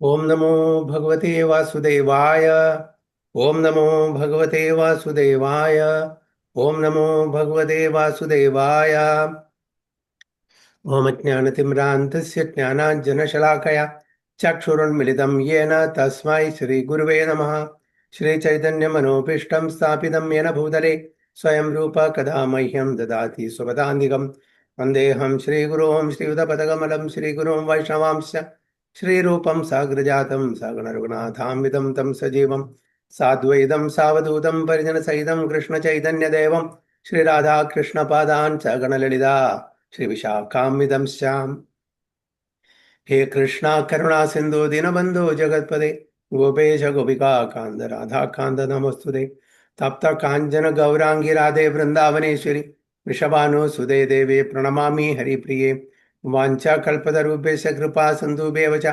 ओम नमो भगवते वासुदेवाय। ओम नमो भगवते वासुदेवाय। ओम नमो भगवते वासुदेवाय। ओम ज्ञानतिम्रान्तस्य ज्ञानाञ्जनशलाकया चक्षुरुन्मिलितं येन तस्मै श्रीगुरुवे नमः। श्रीचैतन्यमनोभीष्टं स्थापितं येन भूतले स्वयं रूप कदा मह्यं ददाति स्वपदान्तिकं। वन्देऽहं श्रीगुरों श्रीयुतपदकमलं श्रीगुरुं वैष्णवांश्च श्रीरूपं साग्रजातं सगणरघुनाथान्वितं तं सजीवं साद्वैतं सावधूतं परिजनसहितं कृष्णचैतन्यदेवं श्रीराधाकृष्णपादान् सगणललिता श्रीविशाखान्वितं श्याम। हे कृष्णा करुणा सिंधु दीनबंधु जगतपदे गोपेश गोपिका कांद राधा कांद नमोस्तुते। तप्त कांचन गौरांगी राधे वृंदावनेश्वरी वृषभानुसुते देवे प्रणमामि हरिप्रिये। वाञ्छा कल्पतरुभ्यश्च कृपा सिन्धुभ्येव च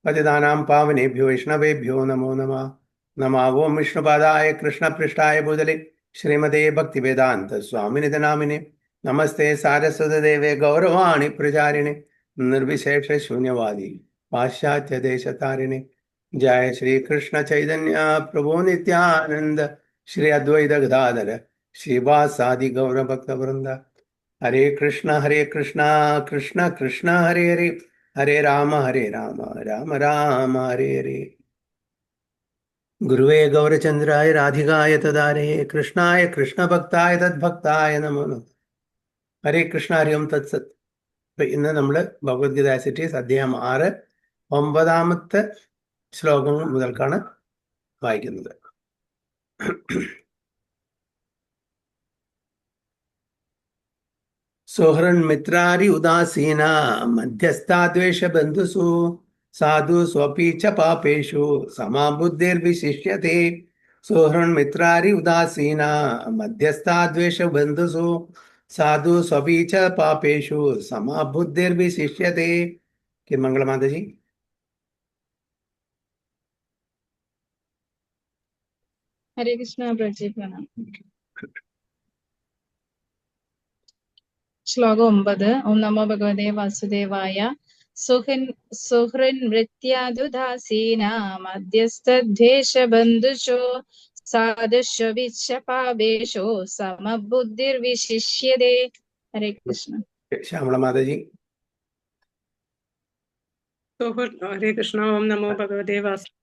पतितानां पावनेभ्यो वैष्णवेभ्यो नमो नमः। नमः ओं विष्णुपादाय कृष्णपृष्ठाय भूतले श्रीमते भक्तिवेदान्त स्वामिनिति नामिने। नमस्ते सारस्वतदेवे गौरवाणी प्रचारिणे निर्विशेष शून्यवादी पाश्चात्य देश तारिणे। जय श्री कृष्ण चैतन्य प्रभु नित्यानंद श्री अद्वैत गदाधर श्रीवासादि गौर भक्त वृंद। हरे कृष्ण कृष्ण कृष्ण हरे हरे हरे राम राम राम हरे हरे। गुरुवे गौरचंद्राय राधिकाय तदारे कृष्णाय कृष्ण भक्ताय तद्भक्ताय नमो नमः। ഹരേ കൃഷ്ണ ഹരി ഓം തത്സത്. ഇപ്പൊ ഇന്ന് നമ്മൾ ഭഗവത്ഗീത ആസിറ്റീസ് അധ്യായം 6 9ാമത്തെ ശ്ലോകം മുതൽക്കാണ് വായിക്കുന്നത്. സുഹൃന്മിത്രാരി ഉദാസീന മധ്യസ്ഥാദ്വേഷ ബന്ധുസു സാധു സ്വപി ച പാപേഷു സമാബുദ്ധിർവിശിഷ്യത്തെ. സുഹൃന്മിത്രാരി ഉദാസീന മധ്യസ്ഥാദ്വേഷ ബന്ധുസു साधु स्वपी च पापेषु समाबुद्धिर्विशिष्यते. कि मंगल माता जी। हरे कृष्ण प्रभुजी प्रणाम. श्लोकम् 9. ओम नमो भगवते वासुदेवाय. सुहृन्मृत्यादुदासीना मध्यस्थद्वेषबन्धुषु साधुष्वभिच्च पापेषु समबुद्धिर्विशिष्यते. हरे कृष्ण. श्यामला माता जी। हरे कृष्ण. ओम नमो भगवते वासुदेवाय.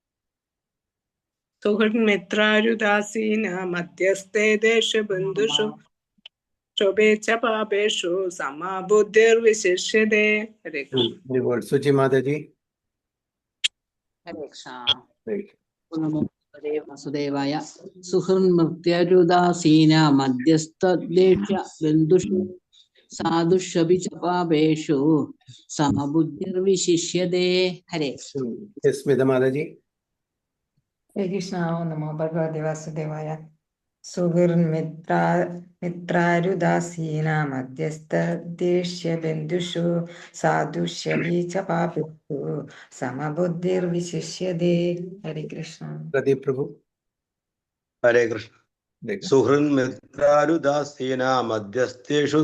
सुहृन्मित्रारुदासीन मध्यस्थे देशबन्धुषु शोभे च पापेषु समाबुद्धिर्विशिष्यते. हरे कृष्ण. सुचि माता जी। हरे कृष्ण. नमो भगवते वासुदेवाय. सुहृन्मृत्युदासीन मध्यस्थद्वेष बन्धुषु साधुष्वपि च पापेषु समबुद्धिर्विशिष्यते. हरे स्मिता माता जी। हरे कृष्ण. नमो भगवते वासुदेवाय. सुहृन्मित्रारुदासीना मध्यस्थद्वेष्यबन्धुषु साधुष्वपि च पापेषु समबुद्धिर्विशिष्यते. हरे कृष्ण. प्रदीप प्रभु। हरे कृष्ण. सुहृन्मित्रारुदासीन मध्यस्थेषु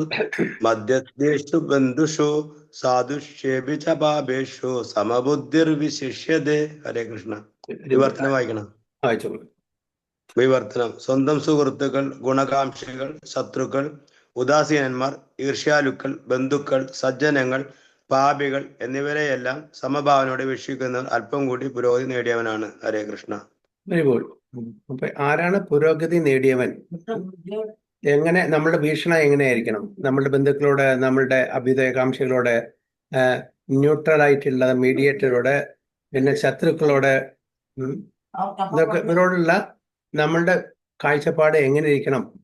बन्धुषु साधुष्येभि च पापेषु समबुद्धिर्विशिष्यते. हरे कृष्ण. വിവർത്തനം വായിക്കണം. വിവർത്തനം. സ്വന്തം സുഹൃത്തുക്കൾ, ഗുണകാംക്ഷികൾ, ശത്രുക്കൾ, ഉദാസീനന്മാർ, ഈർഷ്യാലുക്കൾ, ബന്ധുക്കൾ, സജ്ജനങ്ങൾ, പാപികൾ എന്നിവരെയെല്ലാം സമഭാവനയോടെ വീക്ഷിക്കുന്നവർ അല്പം കൂടി പുരോഗതി നേടിയവനാണ്. ഹരേ കൃഷ്ണ. Very good. അപ്പൊ ആരാണ് പുരോഗതി നേടിയവൻ? എങ്ങനെ നമ്മളുടെ വീക്ഷണം എങ്ങനെയായിരിക്കണം? നമ്മളുടെ ബന്ധുക്കളോട്, നമ്മളുടെ അഭ്യുദയകാംക്ഷികളോട്, ന്യൂട്രൽ ആയിട്ടുള്ള മീഡിയേറ്ററോട്, പിന്നെ ശത്രുക്കളോട്, ഇതൊക്കെ ഇവരോടുള്ള നമ്മളുടെ കാഴ്ചപ്പാട് എങ്ങനെ ഇരിക്കണം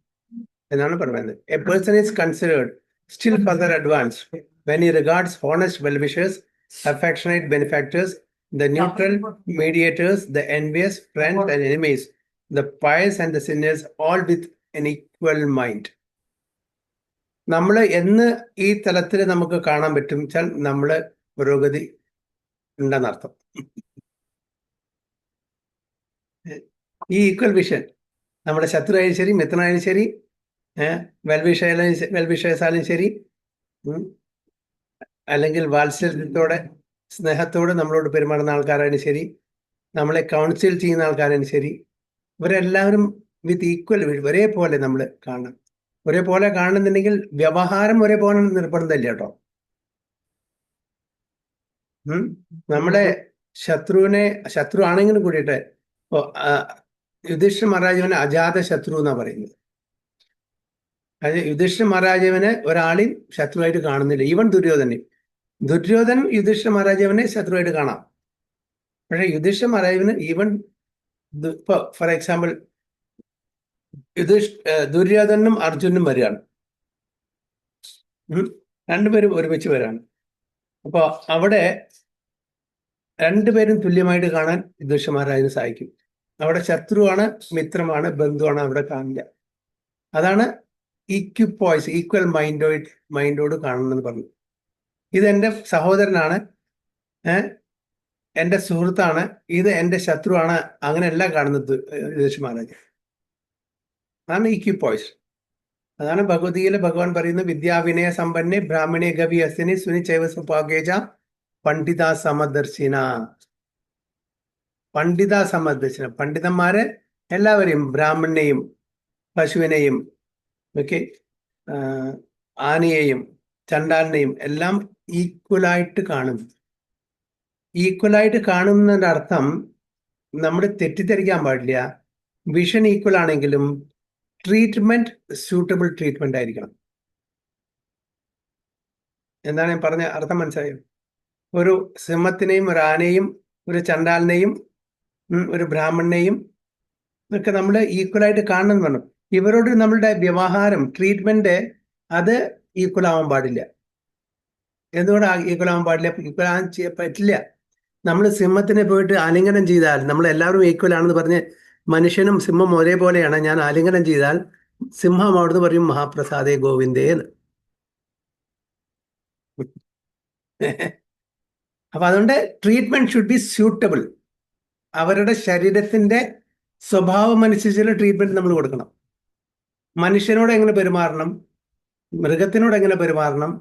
എന്നാണ് പറയുന്നത്. A person is considered still further advance when he regards honest well-wishers, affectionate benefactors, the neutral mediators, the envious friends and enemies, the pious and the sinners, all with an equal mind. നമ്മൾ എന്ന് ഈ തലത്തിൽ നമുക്ക് കാണാൻ പറ്റും വെച്ചാൽ നമ്മൾ പുരോഗതി ഉണ്ടെന്നർത്ഥം. ഈ ഈക്വൽ വിഷൻ നമ്മുടെ ശത്രുവായാലും ശരി, മിത്രനായാലും ശരി, വെൽവിഷേഴ്സായാലും ശരി, അല്ലെങ്കിൽ വാത്സല്യത്തോടെ സ്നേഹത്തോടെ നമ്മളോട് പെരുമാറുന്ന ആൾക്കാരായാലും ശരി, നമ്മളെ കൗൺസിൽ ചെയ്യുന്ന ആൾക്കാരായാലും ശരി, ഇവരെല്ലാവരും വിത്ത് ഈക്വൽ ഒരേപോലെ നമ്മൾ കാണണം. ഒരേപോലെ കാണുന്നുണ്ടെങ്കിൽ വ്യവഹാരം ഒരേപോലെ നിർബന്ധമില്ല കേട്ടോ. നമ്മുടെ ശത്രു ആണെങ്കിലും കൂടിയിട്ട് ഇപ്പോ യുധിഷ്ഠിര മഹാരാജാവിന് അജാത ശത്രു എന്നാ പറയുന്നത്. അതായത് യുധിഷ്ഠിര മഹാരാജാവിന് ഒരാളെയും ശത്രുവായിട്ട് കാണുന്നില്ല. ഈവൻ ദുര്യോധൻ യുധിഷ്ഠിര മഹാരാജാവിനെ ശത്രുവായിട്ട് കാണാം. പക്ഷെ യുധിഷ്ഠിര മഹാരാജാവിന് ഈവൻ ഇപ്പൊ ഫോർ എക്സാമ്പിൾ ദുര്യോധനും അർജുനും വരികയാണ്. രണ്ടുപേരും ഒരുമിച്ച് വരികയാണ്. അപ്പൊ അവിടെ രണ്ടുപേരും തുല്യമായിട്ട് കാണാൻ യുധിഷ്ഠിര മഹാരാജന് സാധിക്കും. അവിടെ ശത്രുവാണ്, മിത്രമാണ്, ബന്ധുവാണ് അവിടെ കാണില്ല. അതാണ് ഈക്വൽ മൈൻഡോട് കാണണമെന്ന് പറഞ്ഞു. ഇതെന്റെ സഹോദരനാണ്, എന്റെ സുഹൃത്താണ്, ഇത് എന്റെ ശത്രുവാണ്, അങ്ങനെയല്ല കാണുന്നത് യുധിഷ്ഠിര മഹാരാജ. അതാണ് ഈക്വിപ്പോയ്സ്. അതാണ് ഭഗവത്ഗീതയിൽ ഭഗവാൻ പറയുന്നത്, വിദ്യാവിനയ സമ്പന്നെ ബ്രാഹ്മണേ ഗവി അസ്തിനി സുനി ചൈവ സുഭാഗേജ പണ്ഡിത സമദർശിന. പണ്ഡിതന്മാരെ എല്ലാവരെയും, ബ്രാഹ്മണനെയും പശുവിനെയും ഒക്കെ ആനയെയും ചണ്ടാലിനെയും എല്ലാം ഈക്വലായിട്ട് കാണും. ഈക്വലായിട്ട് കാണുന്നതിന്റെ അർത്ഥം നമ്മൾ തെറ്റിദ്ധരിക്കാൻ പാടില്ല. വിഷൻ ഈക്വൽ ആണെങ്കിലും ട്രീറ്റ്മെന്റ് സ്യൂട്ടബിൾ ട്രീറ്റ്മെന്റ് ആയിരിക്കണം. എന്താണ് ഞാൻ പറഞ്ഞ അർത്ഥം മനസ്സിലായോ? ഒരു സിംഹത്തിനെയും ഒരു ആനയെയും ഒരു ചണ്ടാലിനെയും ഒരു ബ്രാഹ്മണനെയും ഒക്കെ നമ്മൾ ഈക്വലായിട്ട് കാണണമെന്ന് പറഞ്ഞു. ഇവരോട് നമ്മളുടെ വ്യവഹാരം, ട്രീറ്റ്മെന്റ് അത് ഈക്വൽ ആവാൻ പാടില്ല. എന്തുകൊണ്ട് ഈക്വൽ ആവാൻ പാടില്ല? ഈക്വൽ ആവാൻ പറ്റില്ല. നമ്മൾ സിംഹത്തിനെ പോയിട്ട് ആലിംഗനം ചെയ്താൽ, നമ്മൾ എല്ലാവരും ഈക്വൽ ആണെന്ന് പറഞ്ഞ് മനുഷ്യനും സിംഹം ഒരേപോലെയാണ്, ഞാൻ ആലിംഗനം ചെയ്താൽ സിംഹം അവിടുന്ന് പറയും മഹാപ്രസാദേ ഗോവിന്ദേ എന്ന്. അപ്പൊ അതുകൊണ്ട് ട്രീറ്റ്മെന്റ് ഷുഡ് ബി സ്യൂട്ടബിൾ. അവരുടെ ശരീരത്തിന്റെ സ്വഭാവം അനുസരിച്ചുള്ള ട്രീറ്റ്മെന്റ് നമ്മൾ കൊടുക്കണം. മനുഷ്യനോട് എങ്ങനെ പെരുമാറണം, മൃഗത്തിനോട് എങ്ങനെ പെരുമാറണം,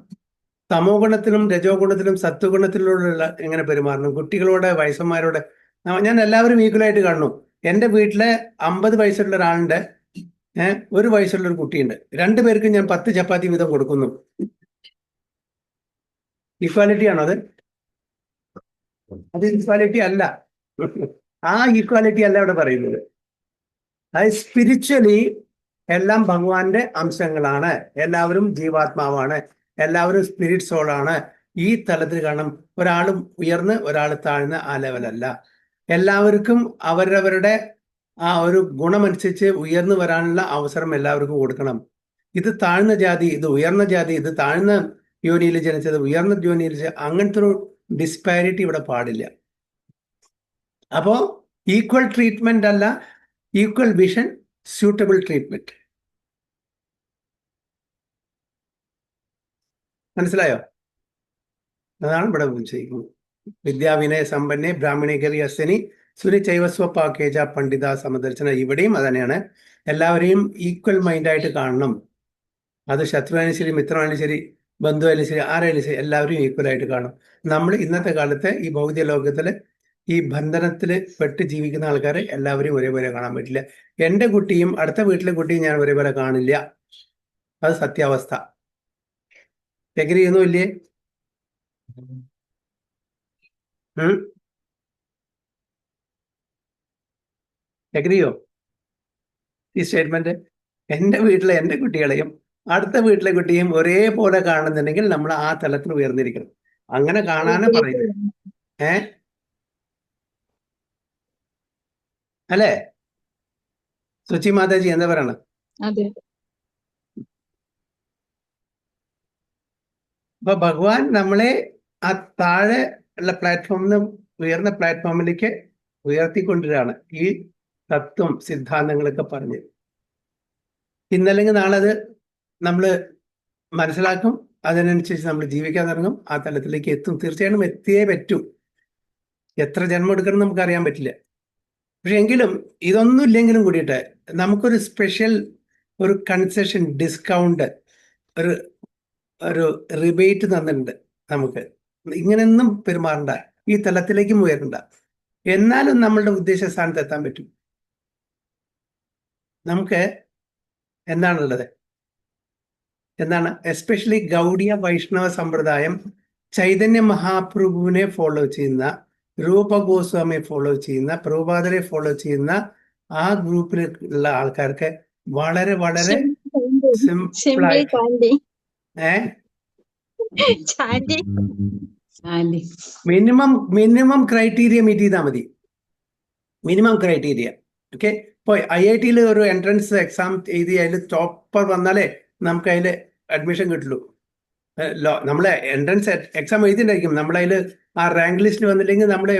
തമോ ഗുണത്തിലും രജോ ഗുണത്തിലും സത്വഗുണത്തിലുള്ള എങ്ങനെ പെരുമാറണം, കുട്ടികളോട്, വയസ്സന്മാരോട്, ഞാൻ എല്ലാവരും ഈക്വലായിട്ട് കാണുന്നു. എൻ്റെ വീട്ടിലെ 50 വയസ്സുള്ള ഒരാളുണ്ട്, 1 വയസ്സുള്ള ഒരു കുട്ടിയുണ്ട്. 2 പേർക്കും ഞാൻ 10 ചപ്പാത്തി വീതം കൊടുക്കുന്നു. ഈക്വാലിറ്റി ആണോ അത്? അത് ഈക്വാലിറ്റി അല്ല. ആ ഈക്വാലിറ്റി അല്ല ഇവിടെ പറയുന്നത്. അത് സ്പിരിച്വലി എല്ലാം ഭഗവാന്റെ അംശങ്ങളാണ്. എല്ലാവരും ജീവാത്മാവാണ്, എല്ലാവരും സ്പിരിറ്റ് സോളാണ്. ഈ തലത്തിൽ കാണും. ഒരാളും ഉയർന്ന് ഒരാൾ താഴ്ന്ന് ആ ലെവലല്ല. എല്ലാവർക്കും അവരവരുടെ ആ ഒരു ഗുണമനുസരിച്ച് ഉയർന്നു വരാനുള്ള അവസരം എല്ലാവർക്കും കൊടുക്കണം. ഇത് താഴ്ന്ന ജാതി, ഇത് ഉയർന്ന ജാതി, ഇത് താഴ്ന്ന യോനിയിൽ ജനിച്ചത്, ഉയർന്ന യോനിയിൽ അങ്ങനത്തെ ഒരു ഡിസ്പാരിറ്റി ഇവിടെ പാടില്ല. അപ്പോ ഈക്വൽ ട്രീറ്റ്മെന്റ് അല്ല, ഈക്വൽ വിഷൻ, സ്യൂട്ടബിൾ ട്രീറ്റ്മെന്റ്. മനസ്സിലായോ? അതാണ് ഇവിടെ ചെയ്യുന്നത്. വിദ്യാവിനയ സമ്പന്നെ ബ്രാഹ്മണേ ഗവി അസ്തിനി സുനി ചൈവസ്വപാക്കേജ പണ്ഡിത സമദർശന. ഇവിടെയും അതന്നെയാണ്. എല്ലാവരെയും ഈക്വൽ മൈൻഡായിട്ട് കാണണം. അത് ശത്രുവായാലും ശരി, മിത്രമായാലും ശരി, ബന്ധുവായാലും ശരി, ആരായാലും ശരി, എല്ലാവരും ഈക്വലായിട്ട് കാണും. നമ്മൾ ഇന്നത്തെ കാലത്ത് ഈ ഭൗതിക ലോകത്തിൽ ഈ ബന്ധനത്തിൽ പെട്ട് ജീവിക്കുന്ന ആൾക്കാരെ എല്ലാവരെയും ഒരേപോലെ കാണാൻ പറ്റില്ല. എൻ്റെ കുട്ടിയും അടുത്ത വീട്ടിലെ കുട്ടിയും ഞാൻ ഒരേപോലെ കാണില്ല. അത് സത്യാവസ്ഥ. എഗ്രി ചെയ്യുന്നു ഇല്ലേ? എഗ്രിയോ ഈ സ്റ്റേറ്റ്മെന്റ്? എൻ്റെ വീട്ടിലെ എൻ്റെ കുട്ടികളെയും അടുത്ത വീട്ടിലെ കുട്ടിയും ഒരേപോലെ കാണുന്നുണ്ടെങ്കിൽ നമ്മൾ ആ തലത്തിൽ ഉയർന്നിരിക്കണം. അങ്ങനെ കാണാനാ പറയുന്നത്. അല്ലേ സുചി മാതാജി എന്താ പറയണ? അതെ. അപ്പൊ ഭഗവാൻ നമ്മളെ ആ താഴെ ഉള്ള പ്ലാറ്റ്ഫോമിൽ നിന്ന് ഉയർന്ന പ്ലാറ്റ്ഫോമിലേക്ക് ഉയർത്തിക്കൊണ്ടിരാണ് ഈ തത്വം, സിദ്ധാന്തങ്ങളൊക്കെ പറഞ്ഞ്. ഇന്നല്ലെങ്കിൽ നാളെ അത് നമ്മൾ മനസ്സിലാക്കും, അതിനനുസരിച്ച് നമ്മൾ ജീവിക്കാൻ തുടങ്ങും, ആ തലത്തിലേക്ക് എത്തും. തീർച്ചയായിട്ടും എത്തിയേ പറ്റൂ. എത്ര ജന്മം എടുക്കണം നമുക്ക് അറിയാൻ പറ്റില്ല. പക്ഷെ എങ്കിലും ഇതൊന്നും ഇല്ലെങ്കിലും കൂടിയിട്ട് നമുക്കൊരു സ്പെഷ്യൽ ഒരു കൺസെഷൻ, ഡിസ്കൗണ്ട്, ഒരു റിബേറ്റ് തന്നിട്ടുണ്ട് നമുക്ക്. ഇങ്ങനെയൊന്നും പെരുമാറണ്ട, ഈ തലത്തിലേക്കും ഉയരണ്ട. എന്നാലും നമ്മളുടെ ഉദ്ദേശ സ്ഥാനത്ത് എത്താൻ പറ്റും. നമുക്ക് എന്താണുള്ളത്? എന്താണ്? എസ്പെഷ്യലി ഗൗഡിയ വൈഷ്ണവ സമ്പ്രദായം ചൈതന്യ മഹാപ്രഭുവിനെ ഫോളോ ചെയ്യുന്ന, രൂപ ഗോസ്വാമിയെ ഫോളോ ചെയ്യുന്ന, പ്രഭുപാദരെ ഫോളോ ചെയ്യുന്ന ആ ഗ്രൂപ്പിൽ ഉള്ള ആൾക്കാർക്ക് വളരെ വളരെ സിമ്പിളായി മിനിമം ക്രൈറ്റീരിയ മീറ്റ് ചെയ്താൽ മതി. Minimum criteria. ഓക്കെ, ഇപ്പോൾ IIT ഒരു എൻട്രൻസ് എക്സാം എഴുതി അതിൽ ടോപ്പർ വന്നാലേ നമുക്ക് അതിൽ അഡ്മിഷൻ കിട്ടുള്ളൂ. നമ്മളെ എൻട്രൻസ് എക്സാം എഴുതിയിട്ടുണ്ടായിരിക്കും, നമ്മളതിൽ ആ റാങ്ക് ലിസ്റ്റിൽ വന്നില്ലെങ്കിൽ നമ്മൾ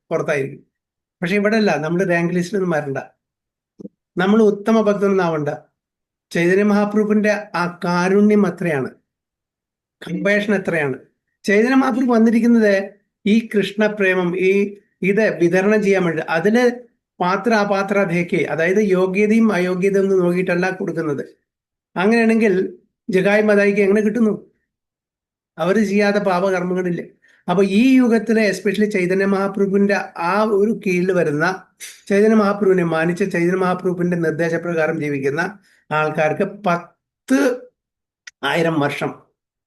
പുറത്തായിരിക്കും. പക്ഷെ ഇവിടെ അല്ല, നമ്മൾ റാങ്ക് ലിസ്റ്റിലൊന്നും വരണ്ട, നമ്മൾ ഉത്തമ ഭക്തനൊന്നും ആവണ്ട. ചൈതന്യ മഹാപ്രഭുവിന്റെ ആ കാരുണ്യം എത്രയാണ്, കമ്പാഷൻ എത്രയാണ്. ചൈതന്യ മഹാപ്രഭു വന്നിരിക്കുന്നത് ഈ കൃഷ്ണപ്രേമം ഇത് വിതരണം ചെയ്യാൻ വേണ്ടി. അതില് പാത്രാഭേക്കെ, അതായത് യോഗ്യതയും അയോഗ്യതയും ഒന്നും നോക്കിയിട്ടല്ല കൊടുക്കുന്നത്. അങ്ങനെയാണെങ്കിൽ ജഗായ് മതായിക്ക് എങ്ങനെ കിട്ടുന്നു? അവർ ചെയ്യാത്ത പാപകർമ്മങ്ങളില്ല. അപ്പൊ ഈ യുഗത്തിലെ എസ്പെഷ്യലി ചൈതന്യ മഹാപ്രഭുവിന്റെ ആ ഒരു കീഴിൽ വരുന്ന, ചൈതന്യ മഹാപ്രഭുവിനെ മാനിച്ച, ചൈതന്യ മഹാപ്രഭുവിന്റെ നിർദ്ദേശപ്രകാരം ജീവിക്കുന്ന ആൾക്കാർക്ക് 10,000 വർഷം,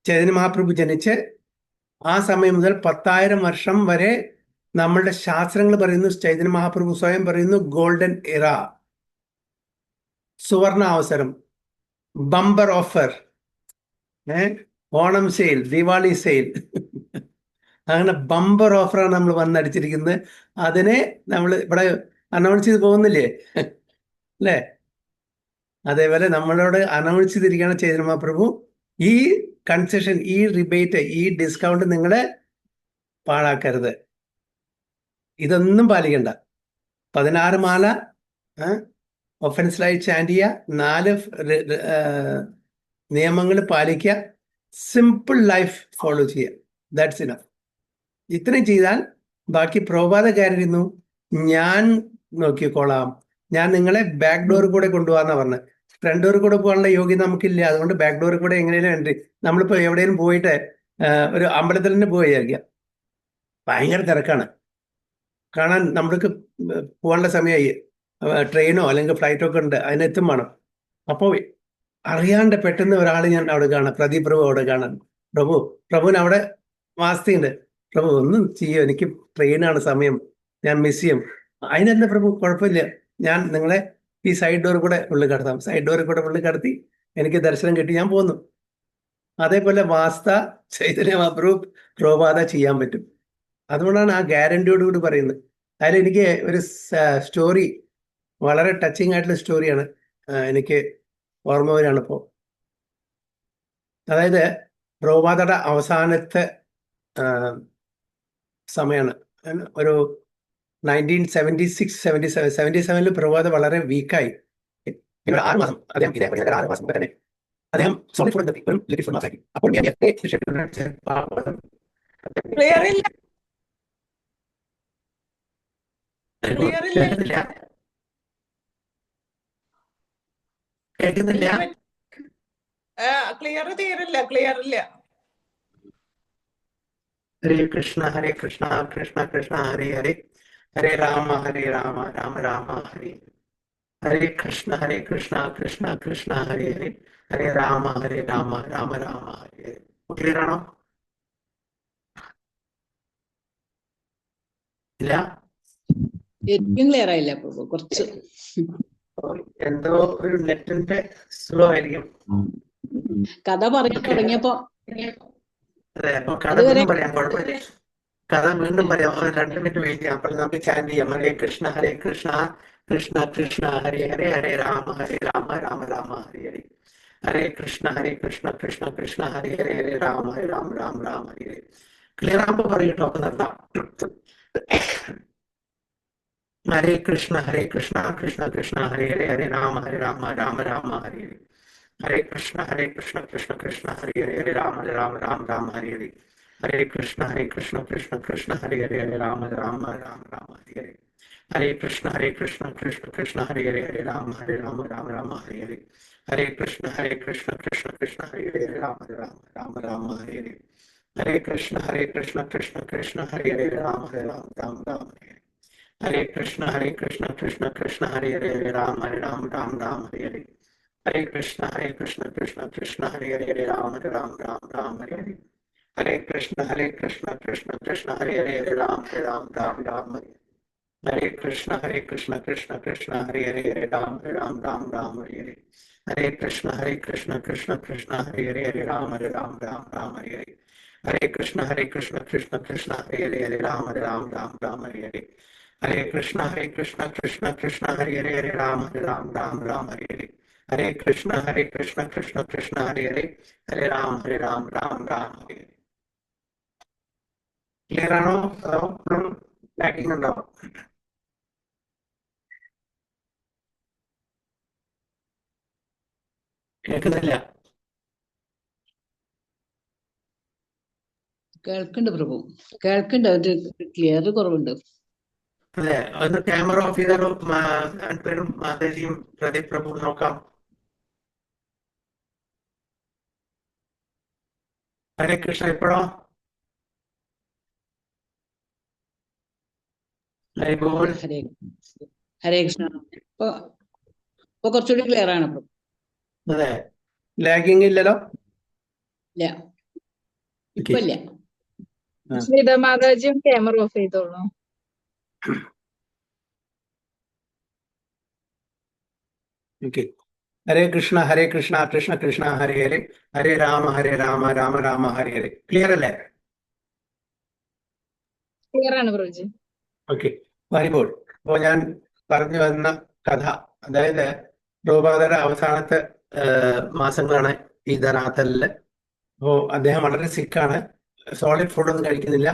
ചൈതന്യ മഹാപ്രഭു ജനിച്ച് ആ സമയം മുതൽ 10,000 വർഷം വരെ നമ്മളുടെ ശാസ്ത്രങ്ങൾ പറയുന്നു, ചൈതന്യ മഹാപ്രഭു സ്വയം പറയുന്നു, ഗോൾഡൻ എറ, സുവർണ അവസരം, bumper offer, Onam sale, Diwali sale, അങ്ങനെ ബമ്പർ ഓഫറാണ് നമ്മൾ വന്നടിച്ചിരിക്കുന്നത്. അതിനെ നമ്മൾ ഇവിടെ അനൗൺസ് ചെയ്ത് പോകുന്നില്ലേ അല്ലേ? അതേപോലെ നമ്മളോട് അനൗൺസ് ചെയ്തിരിക്കുകയാണ് ചൈതന്യ മഹാപ്രഭു, ഈ കൺസെഷൻ, ഈ റിബേറ്റ്, ഈ ഡിസ്കൗണ്ട് നിങ്ങളെ പാഴാക്കരുത്, ഇതൊന്നും പാലിക്കണ്ട. 16 മാല ഒഫൻസിലായി ചാൻഡ് ചെയ്യുക, 4 നിയമങ്ങൾ പാലിക്കുക, സിമ്പിൾ ലൈഫ് ഫോളോ ചെയ്യുക. That's enough. ഇത്രയും ചെയ്താൽ ബാക്കി പ്രഭാതക്കാരിരുന്നു, ഞാൻ നോക്കിക്കോളാം, ഞാൻ നിങ്ങളെ ബാക്ക് ഡോർ കൂടെ കൊണ്ടുപോകാന്നാ പറഞ്ഞത്. ഫ്രണ്ട് ഡോർ കൂടെ പോകാനുള്ള യോഗ്യത നമുക്കില്ല. അതുകൊണ്ട് ബാക്ക് ഡോർ കൂടെ എങ്ങനെയും എൻട്രി. നമ്മളിപ്പോൾ എവിടെയും പോയിട്ട് ഒരു അമ്പലത്തിൽ തന്നെ പോയി വിചാരിക്കുക, ഭയങ്കര തിരക്കാണ്, കാണാൻ നമ്മൾക്ക് പോകാനുള്ള സമയമായി, ട്രെയിനോ അല്ലെങ്കിൽ ഫ്ലൈറ്റോ ഒക്കെ ഉണ്ട്, അതിനെത്തും വേണം. അപ്പോൾ അറിയാണ്ട് പെട്ടെന്ന് ഒരാൾ ഞാൻ അവിടെ കാണാം, പ്രദീപ് പ്രഭു അവിടെ കാണാൻ. പ്രഭുവിന് അവിടെ വാസ്തിയുണ്ട്. പ്രഭു ഒന്നും ചെയ്യോ, എനിക്ക് ട്രെയിനാണ് സമയം, ഞാൻ മിസ് ചെയ്യും. അതിനെന്താ പ്രഭു, കുഴപ്പമില്ല, ഞാൻ നിങ്ങളെ ഈ സൈഡ് ഡോർ കൂടെ ഉള്ളിൽ കടത്താം. സൈഡ് ഡോറിൽ കൂടെ ഉള്ളിൽ കടത്തി എനിക്ക് ദർശനം കിട്ടി, ഞാൻ പോന്നു. അതേപോലെ വാസ്ത ചൈതന്യ മഹാപ്രഭു പ്രഭാത ചെയ്യാൻ പറ്റും. അതുകൊണ്ടാണ് ആ ഗ്യാരണ്ടിയോടുകൂടി പറയുന്നത്. അതിലെനിക്ക് ഒരു സ്റ്റോറി, വളരെ ടച്ചിങ് ആയിട്ടുള്ള സ്റ്റോറിയാണ് എനിക്ക് ഓർമ്മ വരികയാണ് ഇപ്പോൾ. അതായത് പ്രഭാതയുടെ അവസാനത്തെ സമയമാണ്, ഒരു 1976-77 പ്രഭാത വളരെ വീക്കായി. 6 മാസം അദ്ദേഹം ഇതേപോലെ 6 മാസം തന്നെ അദ്ദേഹം സോളിഡ് ഫുഡ് ലിക്വിഡ് ഫുഡ് മാസാക്കി. അപ്പോൾ ക്ലിയർ ഇല്ല. ഹരേ കൃഷ്ണ കൃഷ്ണ കൃഷ്ണ ഹരേ ഹരേ, ഹരേ രാമ രാമ രാമ ഹരേ. ഹരേ കൃഷ്ണ കൃഷ്ണ കൃഷ്ണ ഹരേ ഹരേ, ഹരേ രാമ രാമ രാമ ഹരേ. ക്ലിയർ ആണോ? ഇല്ല, ഏറ്റവും ക്ലിയർ ആയില്ല പ്രഭു, കുറച്ച് എന്തോ ഒരു നെറ്റിന്റെ സ്ലോ ആയിരിക്കും. കഥ പറയാൻ തുടങ്ങിയപ്പോ അതെ, അപ്പൊ കഥ വീണ്ടും പറയാം, കുഴപ്പമില്ല, കഥ വീണ്ടും പറയാം. 2 മിനിറ്റ് വെയിറ്റ് ചെയ്യാം. അപ്പോൾ നമുക്ക് ചാൻഡ് ചെയ്യാം, ഹരേ കൃഷ്ണ കൃഷ്ണ കൃഷ്ണ ഹരേ ഹരേ, ഹരേ രാമ രാമ രാമ ഹരേ ഹരേ. ഹരേ കൃഷ്ണ കൃഷ്ണ ഹരേ ഹരേ, ഹരേ രാമ രാമ ഹരേ. ക്ലിയർ ആകുമ്പോ പറയൂട്ടോ, അപ്പൊ നിർത്താം. ഹരേ കൃഷ്ണ കൃഷ്ണ ഹരേ ഹരേ, ഹരേ രാമ രാമ ഹരേ ഹരേ. ഹരേ കൃഷ്ണ കൃഷ്ണ ഹരേ ഹരേ, ഹരേ രാമ രാമ ഹരേ ഹരേ. ഹരേ കൃഷ്ണ കൃഷ്ണ ഹരേ ഹരേ, ഹരേ രാമ രാമ ഹരേ ഹരേ. ഹരേ കൃഷ്ണ കൃഷ്ണ ഹരേ ഹരേ, ഹരേ രാമ രാമ ഹരേ ഹരേ. ഹരേ കൃഷ്ണ കൃഷ്ണ ഹരേ ഹരേ, ഹരേ രാമ രാമ ഹരേ ഹരേ. Hare Krishna Krishna Krishna Hare Hare Ram Ram Ram Hare Hare Krishna Krishna Krishna Hare Hare Ram Ram Ram Hare Hare Hare Krishna Krishna Krishna Hare Hare Ram Ram Hare Hare Hare Krishna Krishna Krishna Hare Hare Ram Ram Hare Hare Krishna Krishna Krishna Hare Hare Ram Ram Hare Hare Hare Krishna Krishna Krishna Hare Hare Ram Ram Hare Hare Hare Krishna Krishna Krishna Hare Hare Ram Ram Hare Hare Hare Krishna Krishna Hare Hare Ram Ram Hare Hare Hare Krishna Krishna Hare Hare Ram Ram Hare Hare. Clear ആണോ? Lagging ഉണ്ടോ? കേൾക്കുന്നില്ല. കേൾക്കുന്നുണ്ട് പ്രഭു, കേൾക്കുന്നുണ്ട്. ഒരു clear കുറവുണ്ട്. അതെ, ഒന്ന് camera off ചെയ്താലോ? പേരും മാതാജിയും പ്രദീപ് പ്രഭു നോക്കാം. ഹരേ കൃഷ്ണ. ഇപ്പോഴോ? ഹരേ ഹരേ കൃഷ്ണ. ഇപ്പൊ കുറച്ചുകൂടി ക്ലിയർ ആണ് പ്രഭു. അതെ, ലാഗിങ് ഇല്ലല്ലോ? ഇല്ല, ഇപ്പൊ ഇല്ല. ശ്രീധ മാതാജിയും ക്യാമറ ഓഫ് ചെയ്തോളൂ. ഓക്കെ. ഹരേ കൃഷ്ണ കൃഷ്ണ കൃഷ്ണ ഹരേ ഹരേ ഹരേ രാമ രാമ രാമ ഹരേ ഹരേ. ക്ലിയർ അല്ലേ? ക്ലിയർ ആണ് പ്രഭുജി. Okay, very good. അപ്പോൾ ഞാൻ പറഞ്ഞു വന്ന കഥ, അതായത് പ്രഭുപാദരുടെ അവസാനത്തെ മാസങ്ങളാണ് ഈ ധനാത്തലില്. അപ്പോൾ അദ്ദേഹം വളരെ സിക്കാണ്, സോളിഡ് ഫുഡൊന്നും കഴിക്കുന്നില്ല,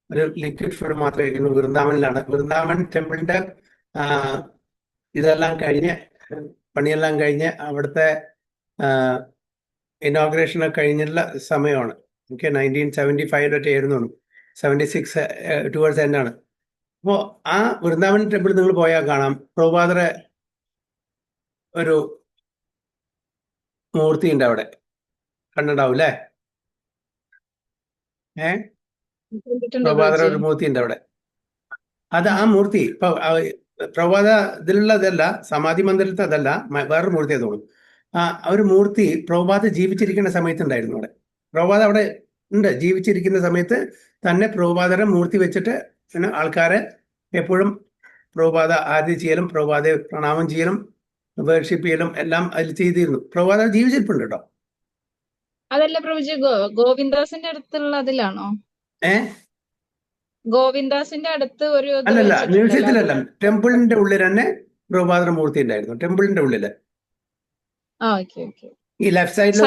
ഒരു ലിക്വിഡ് ഫുഡ് മാത്രമേ കഴിക്കുന്നു. വൃന്ദാവനിലാണ്. വൃന്ദാവൻ ടെമ്പിളിന്റെ ഇതെല്ലാം കഴിഞ്ഞ്, പണിയെല്ലാം കഴിഞ്ഞ്, അവിടുത്തെ ഇനോഗ്രേഷനൊക്കെ കഴിഞ്ഞുള്ള സമയമാണ്. ഓക്കെ, 1975 ആയിരുന്നു, 76 ടുവേർഡ്സ് എൻഡാണ്. അപ്പോൾ ആ വൃന്ദാവൻ ടെമ്പിൾ നിങ്ങൾ പോയാൽ കാണാം, പ്രഭുപാദരെ ഒരു മൂർത്തി ഉണ്ട് അവിടെ. കണ്ടിട്ടുണ്ടാവും അല്ലേ? പ്രഭുപാദര ഒരു മൂർത്തി ഉണ്ട് അവിടെ. അത് ആ മൂർത്തി ഇപ്പൊ പ്രഭുപാദ ഇതിലുള്ളതല്ല, സമാധി മന്ദിരത്തെ അതല്ല, വേറൊരു മൂർത്തിയെ തോന്നും. ആ ഒരു മൂർത്തി പ്രഭുപാദ ജീവിച്ചിരിക്കുന്ന സമയത്ത് ഉണ്ടായിരുന്നു അവിടെ. പ്രഭുപാദ അവിടെ ഉണ്ട്, ജീവിച്ചിരിക്കുന്ന സമയത്ത് തന്നെ പ്രഭുപാദരെ മൂർത്തി വെച്ചിട്ട് പിന്നെ ആൾക്കാരെ എപ്പോഴും പ്രഭുപാദ ആദ്യം ചെയ്യലും പ്രഭുപാദയെ പ്രണാമം ചെയ്യലും വേർഷിപ്പ് ചെയ്യലും എല്ലാം അതിൽ ചെയ്തിരുന്നു. പ്രഭുപാദ ജീവിച്ചിരിപ്പുണ്ട് കേട്ടോ. അതല്ല പ്രഭുജി, ഗോവിന്ദാസിന്റെ അടുത്തുള്ള അതിലാണോ? ഗോവിന്ദാസിന്റെ അടുത്ത് ഒരു അല്ലല്ല, മ്യൂസിയത്തിലല്ല, ടെമ്പിളിന്റെ ഉള്ളിൽ തന്നെ പ്രഭുപാദര മൂർത്തി ഉണ്ടായിരുന്നു. ടെമ്പിളിന്റെ ഉള്ളില് ഈ ലെഫ്റ്റ് സൈഡിൽ.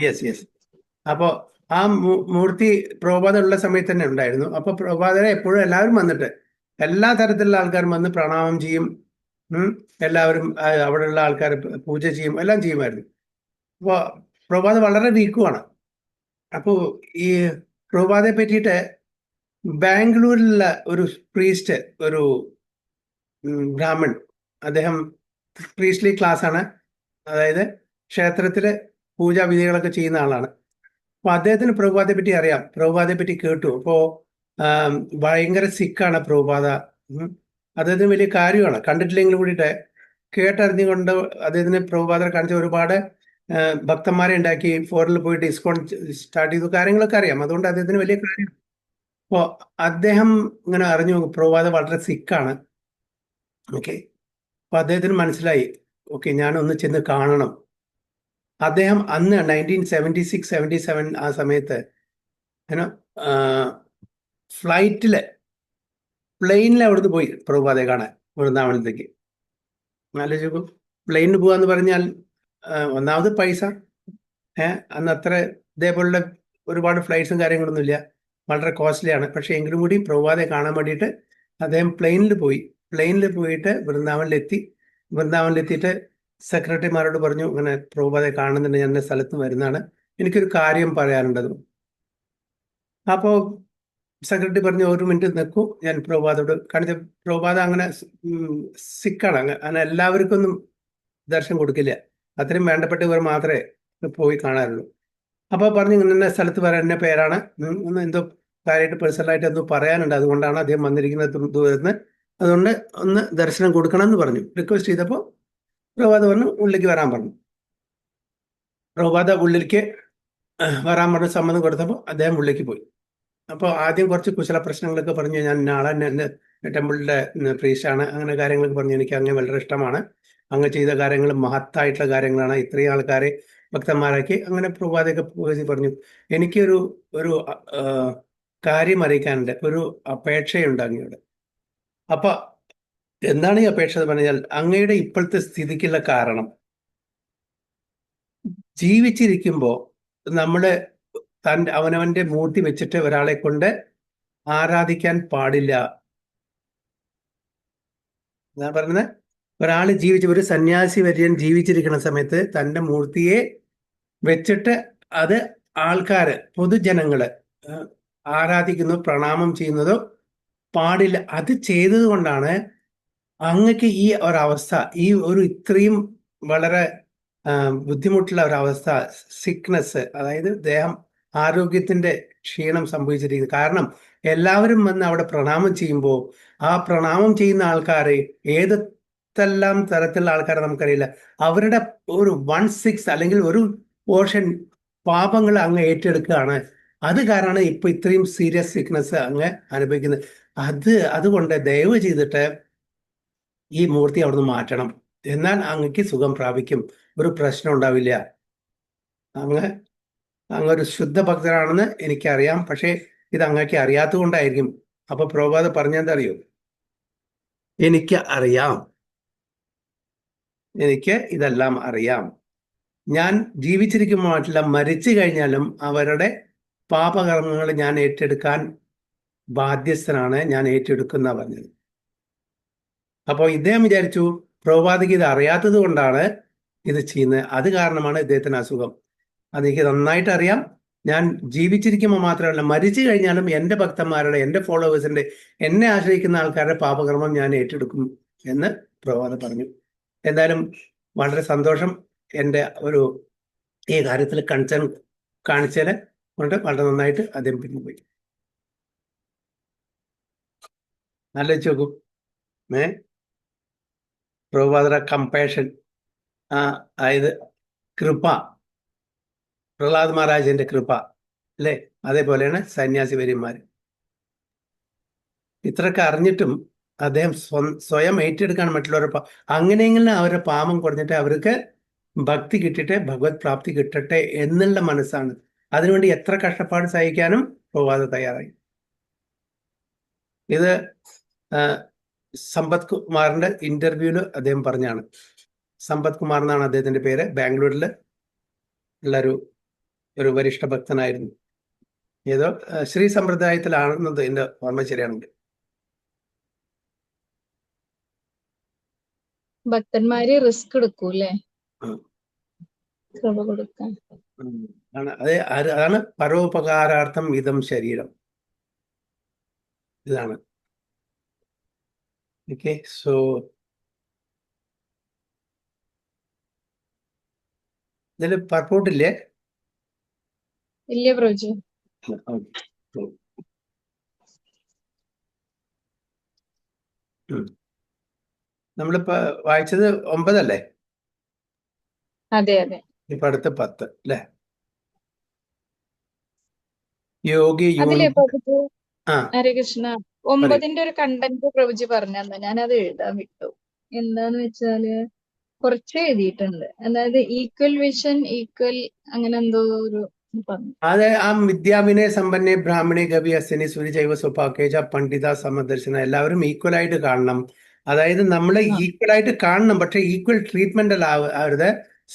യെസ്. അപ്പോ ആ മൂർത്തി പ്രഭുപാദ ഉള്ള സമയത്ത് തന്നെ ഉണ്ടായിരുന്നു. അപ്പൊ പ്രഭുപാദരെ എപ്പോഴും എല്ലാവരും വന്നിട്ട്, എല്ലാ തരത്തിലുള്ള ആൾക്കാരും വന്ന് പ്രണാമം ചെയ്യും. എല്ലാവരും അവിടെയുള്ള ആൾക്കാർ പൂജ ചെയ്യും, എല്ലാം ചെയ്യുമായിരുന്നു. അപ്പോൾ പ്രഭുപാദ വളരെ വീക്കുമാണ്. അപ്പോൾ ഈ പ്രഭുപാദയെ പറ്റിയിട്ട് ബാംഗ്ലൂരിലുള്ള ഒരു പ്രീസ്റ്റ്, ഒരു ബ്രാഹ്മൺ, അദ്ദേഹം പ്രീസ്റ്റ്ലി ക്ലാസ് ആണ്, അതായത് ക്ഷേത്രത്തിലെ പൂജാവിധികളൊക്കെ ചെയ്യുന്ന ആളാണ്. അപ്പോൾ അദ്ദേഹത്തിന് പ്രഭുപാദയെ പറ്റി അറിയാം, പ്രഭുപാദയെ പറ്റി കേട്ടു. അപ്പോൾ ഭയങ്കര സിക്കാണ് പ്രഭുപാദ. അദ്ദേഹത്തിന് വലിയ കാര്യമാണ്, കണ്ടിട്ടില്ലെങ്കിൽ കൂടിയിട്ട് കേട്ടറിഞ്ഞുകൊണ്ട് അദ്ദേഹത്തിന് പ്രഭുപാദരെ കാണിച്ച ഒരുപാട് ഭക്തന്മാരെ ഉണ്ടാക്കി, ഫോറിനിൽ പോയിട്ട് ഇസ്കോൺ സ്റ്റാർട്ട് ചെയ്തു, കാര്യങ്ങളൊക്കെ അറിയാം. അതുകൊണ്ട് അദ്ദേഹത്തിന് വലിയ കാര്യം. അപ്പോൾ അദ്ദേഹം ഇങ്ങനെ അറിഞ്ഞു പ്രഭുപാദ വളരെ സിക്കാണ്. ഓക്കെ, അപ്പോൾ അദ്ദേഹത്തിന് മനസ്സിലായി, ഓക്കെ ഞാനൊന്ന് ചെന്ന് കാണണം. അദ്ദേഹം അന്ന് 1976-77 ആ സമയത്ത് പ്ലെയിനിൽ അവിടുന്ന് പോയി പ്രഭുപാദയെ കാണാൻ വൃന്ദാവനത്തേക്ക്. ആലോചിക്കൂ, പ്ലെയിനിന് പോകാന്ന് പറഞ്ഞാൽ ഒന്നാമത് പൈസ, അന്ന് അത്ര ഇതേപോലുള്ള ഒരുപാട് ഫ്ലൈറ്റ്സും കാര്യങ്ങളൊന്നും ഇല്ല, വളരെ കോസ്റ്റ്ലിയാണ്. പക്ഷെ എങ്കിലും കൂടി പ്രഭുപാദയെ കാണാൻ വേണ്ടിയിട്ട് അദ്ദേഹം പ്ലെയിനിൽ പോയിട്ട് വൃന്ദാവനിലെത്തിയിട്ട് സെക്രട്ടറിമാരോട് പറഞ്ഞു, ഇങ്ങനെ പ്രഭുപാദയെ കാണുന്നുണ്ട്, ഞാൻ എൻ്റെ സ്ഥലത്ത് വരുന്നതാണ്, എനിക്കൊരു കാര്യം പറയാനുണ്ടത്. അപ്പോൾ സെക്രട്ടറി പറഞ്ഞു, ഒരു മിനിറ്റ് നിൽക്കൂ, ഞാൻ പ്രഭുപാദോട് കാണിച്ച. പ്രഭുപാദ അങ്ങനെ സിക്കാണ്, അങ്ങനെ എല്ലാവർക്കൊന്നും ദർശനം കൊടുക്കില്ല, അത്രയും വേണ്ടപ്പെട്ടവർ മാത്രമേ പോയി കാണാറുള്ളൂ. അപ്പോൾ പറഞ്ഞു ഇന്ന സ്ഥലത്ത് വരാൻ എന്നെ പേരാണ് ഒന്ന് എന്തോ കാര്യമായിട്ട് പേഴ്സണലായിട്ട് എന്തോ പറയാനുണ്ട്, അതുകൊണ്ടാണ് അദ്ദേഹം വന്നിരിക്കുന്നത് ദൂരത്ത്, അതുകൊണ്ട് ഒന്ന് ദർശനം കൊടുക്കണം എന്ന് പറഞ്ഞു. റിക്വസ്റ്റ് ചെയ്തപ്പോൾ പ്രഭാത പറഞ്ഞു ഉള്ളിലേക്ക് വരാൻ പറഞ്ഞു. പ്രഭാത ഉള്ളിലേക്ക് വരാൻ പറഞ്ഞ് സമ്മതം കൊടുത്തപ്പോൾ അദ്ദേഹം ഉള്ളിലേക്ക് പോയി. അപ്പോൾ ആദ്യം കുറച്ച് കുശല പ്രശ്നങ്ങളൊക്കെ പറഞ്ഞു. ഞാൻ നാളെ എൻ്റെ ടെമ്പിളിൻ്റെ പ്രീസ്റ്റാണ്, അങ്ങനെ കാര്യങ്ങളൊക്കെ പറഞ്ഞു. എനിക്ക് അങ്ങ് വളരെ ഇഷ്ടമാണ്, അങ്ങ് ചെയ്ത കാര്യങ്ങൾ മഹത്തായിട്ടുള്ള കാര്യങ്ങളാണ്, ഇത്രയും ആൾക്കാരെ ഭക്തന്മാരാക്കി. അങ്ങനെ പ്രഭാതയൊക്കെ പറഞ്ഞു. എനിക്കൊരു ഒരു കാര്യം അറിയിക്കാനുണ്ട്, ഒരു അപേക്ഷയുണ്ട് അങ്ങയോട്. അപ്പൊ എന്താണ് ഈ അപേക്ഷ എന്ന് പറഞ്ഞാൽ, അങ്ങയുടെ ഇപ്പോഴത്തെ സ്ഥിതിക്കുള്ള കാരണം, ജീവിച്ചിരിക്കുമ്പോൾ നമ്മള് അവനവന്റെ മൂർത്തി വെച്ചിട്ട് ഒരാളെ കൊണ്ട് ആരാധിക്കാൻ പാടില്ല. ഞാൻ പറഞ്ഞത്, ഒരാൾ ഒരു സന്യാസി വര്യൻ ജീവിച്ചിരിക്കുന്ന സമയത്ത് തൻ്റെ മൂർത്തിയെ വെച്ചിട്ട് അത് ആൾക്കാര്, പൊതുജനങ്ങള് ആരാധിക്കുന്നു, പ്രണാമം ചെയ്യുന്നതോ പാടില്ല. അത് ചെയ്തത് കൊണ്ടാണ് അങ്ങക്ക് ഈ ഒരവസ്ഥ, ഈ ഒരു ഇത്രയും വളരെ ബുദ്ധിമുട്ടുള്ള ഒരവസ്ഥ, സിക്നസ്, അതായത് ദേഹം ആരോഗ്യത്തിന്റെ ക്ഷീണം സംഭവിച്ചിരിക്കുന്നത്. കാരണം എല്ലാവരും വന്ന് അവിടെ പ്രണാമം ചെയ്യുമ്പോൾ ആ പ്രണാമം ചെയ്യുന്ന ആൾക്കാരെ ഏതെല്ലാം തരത്തിലുള്ള ആൾക്കാരെ നമുക്കറിയില്ല, അവരുടെ ഒരു 1/6 അല്ലെങ്കിൽ ഒരു പോർഷൻ പാപങ്ങൾ അങ്ങ് ഏറ്റെടുക്കുകയാണ്. അത് കാരണമാണ് ഇപ്പൊ ഇത്രയും സീരിയസ് സിക്നസ് അങ്ങ് അനുഭവിക്കുന്നത്. അതുകൊണ്ട് ദയവ് ചെയ്തിട്ട് ഈ മൂർത്തി അവിടുന്ന് മാറ്റണം, എന്നാൽ അങ്ങക്ക് സുഖം പ്രാപിക്കും, ഒരു പ്രശ്നം ഉണ്ടാവില്ല. അങ്ങൊരു ശുദ്ധ ഭക്തനാണെന്ന് എനിക്കറിയാം, പക്ഷേ ഇത് അങ്ങക്ക് അറിയാത്തത് കൊണ്ടായിരിക്കും. അപ്പൊ പ്രഭാത് പറഞ്ഞെന്തറിയോ, എനിക്ക് അറിയാം, എനിക്ക് ഇതെല്ലാം അറിയാം. ഞാൻ ജീവിച്ചിരിക്കുമ്പോൾ മാറ്റില്ല, മരിച്ചു കഴിഞ്ഞാലും അവരുടെ പാപകർമ്മങ്ങൾ ഞാൻ ഏറ്റെടുക്കാൻ ബാധ്യസ്ഥനാണ്, ഞാൻ ഏറ്റെടുക്കുന്ന പറഞ്ഞത്. അപ്പോൾ ഇദ്ദേഹം വിചാരിച്ചു പ്രഭാതിക്ക് ഇത് അറിയാത്തത് കൊണ്ടാണ് ഇത് ചെയ്യുന്നത്, അത് കാരണമാണ് ഇദ്ദേഹത്തിന് അസുഖം. അതെനിക്ക് നന്നായിട്ട് അറിയാം. ഞാൻ ജീവിച്ചിരിക്കുമ്പോൾ മാത്രമല്ല, മരിച്ചു കഴിഞ്ഞാലും എൻ്റെ ഭക്തന്മാരുടെ, എൻ്റെ ഫോളോവേഴ്സിന്റെ, എന്നെ ആശ്രയിക്കുന്ന ആൾക്കാരുടെ പാപകർമ്മം ഞാൻ ഏറ്റെടുക്കും എന്ന് പ്രഭാത് പറഞ്ഞു. എന്തായാലും വളരെ സന്തോഷം, എൻ്റെ ഈ കാര്യത്തിൽ കൺസേൺ കാണിച്ചാൽ കൊണ്ട് വളരെ നന്നായിട്ട് അദ്ദേഹം പിന്നെ പോയി. ആലോചിച്ച് നോക്കൂ, പ്രഭാതയുടെ കമ്പാഷൻ, അതായത് കൃപ, പ്രഹ്ലാദ് മഹാരാജന്റെ കൃപ അല്ലേ, അതേപോലെയാണ് സന്യാസി വര്യന്മാർ. ഇത്രയൊക്കെ അറിഞ്ഞിട്ടും അദ്ദേഹം സ്വയം ഏറ്റെടുക്കാൻ മറ്റുള്ളവരുടെ അങ്ങനെയെങ്കിലും അവരുടെ പാപം കുറഞ്ഞിട്ട് അവർക്ക് ഭക്തി കിട്ടിയിട്ട് ഭഗവത് പ്രാപ്തി കിട്ടട്ടെ എന്നുള്ള മനസ്സാണ്. അതിനുവേണ്ടി എത്ര കഷ്ടപ്പാട് സഹിക്കാനും പ്രഭാത തയ്യാറായി. ഇത് സമ്പത് കുമാറിന്റെ ഇന്റർവ്യൂവിൽ അദ്ദേഹം പറഞ്ഞാണ്. സമ്പത് കുമാർ എന്നാണ് അദ്ദേഹത്തിന്റെ പേര്. ബാംഗ്ലൂരിൽ ഉള്ള ഒരു വരിഷ്ഠ ഭക്തനായിരുന്നു. ഏതോ ശ്രീ സമ്പ്രദായത്തിലാണെന്നത് എന്റെ ഓർമ്മ ശരിയാണെങ്കിൽ. ഭക്തന്മാര് റിസ്ക് എടുക്കൂല്ലേ കൃപ കൊടുക്കാൻ. അതാണ് പരോപകാരാർത്ഥം ഇതം ശരീരം. ഇതാണ്. ഓക്കെ, സോ ഇതിൽ പർപ്പോട്ടില്ലേ? ഇല്ല പ്രഭുജി. നമ്മളിപ്പോ വായിച്ചത് 9 അല്ലേ? അതെ അതെ. ഇപ്പൊ അടുത്ത 10 അല്ലേ? യോഗി അതിലെ പ്രഭുജി, ആ ഹരേ കൃഷ്ണ, 9ന്റെ ഒരു കണ്ടന്റ് പ്രഭുജി പറഞ്ഞു തന്നെ, ഞാനത് എഴുതാൻ വിട്ടു. എന്താന്ന് വെച്ചാല് കുറച്ച് എഴുതിയിട്ടുണ്ട്, അതായത് ഈക്വൽ വിഷൻ, ഈക്വൽ അങ്ങനെ എന്തോ ഒരു പറഞ്ഞു. അത് ആ വിദ്യാവിനയ സമ്പന്നെ ബ്രാഹ്മണി കവി അസ്സനി സൂര്യ ജൈവ സ്വപാക്കേജ പണ്ഡിത സമദർശന, എല്ലാവരും ഈക്വൽ ആയിട്ട് കാണണം. അതായത് നമ്മൾ ഈക്വൽ ആയിട്ട് കാണണം, പക്ഷെ ഈക്വൽ ട്രീറ്റ്മെന്റ് അല്ല ആവരുത്,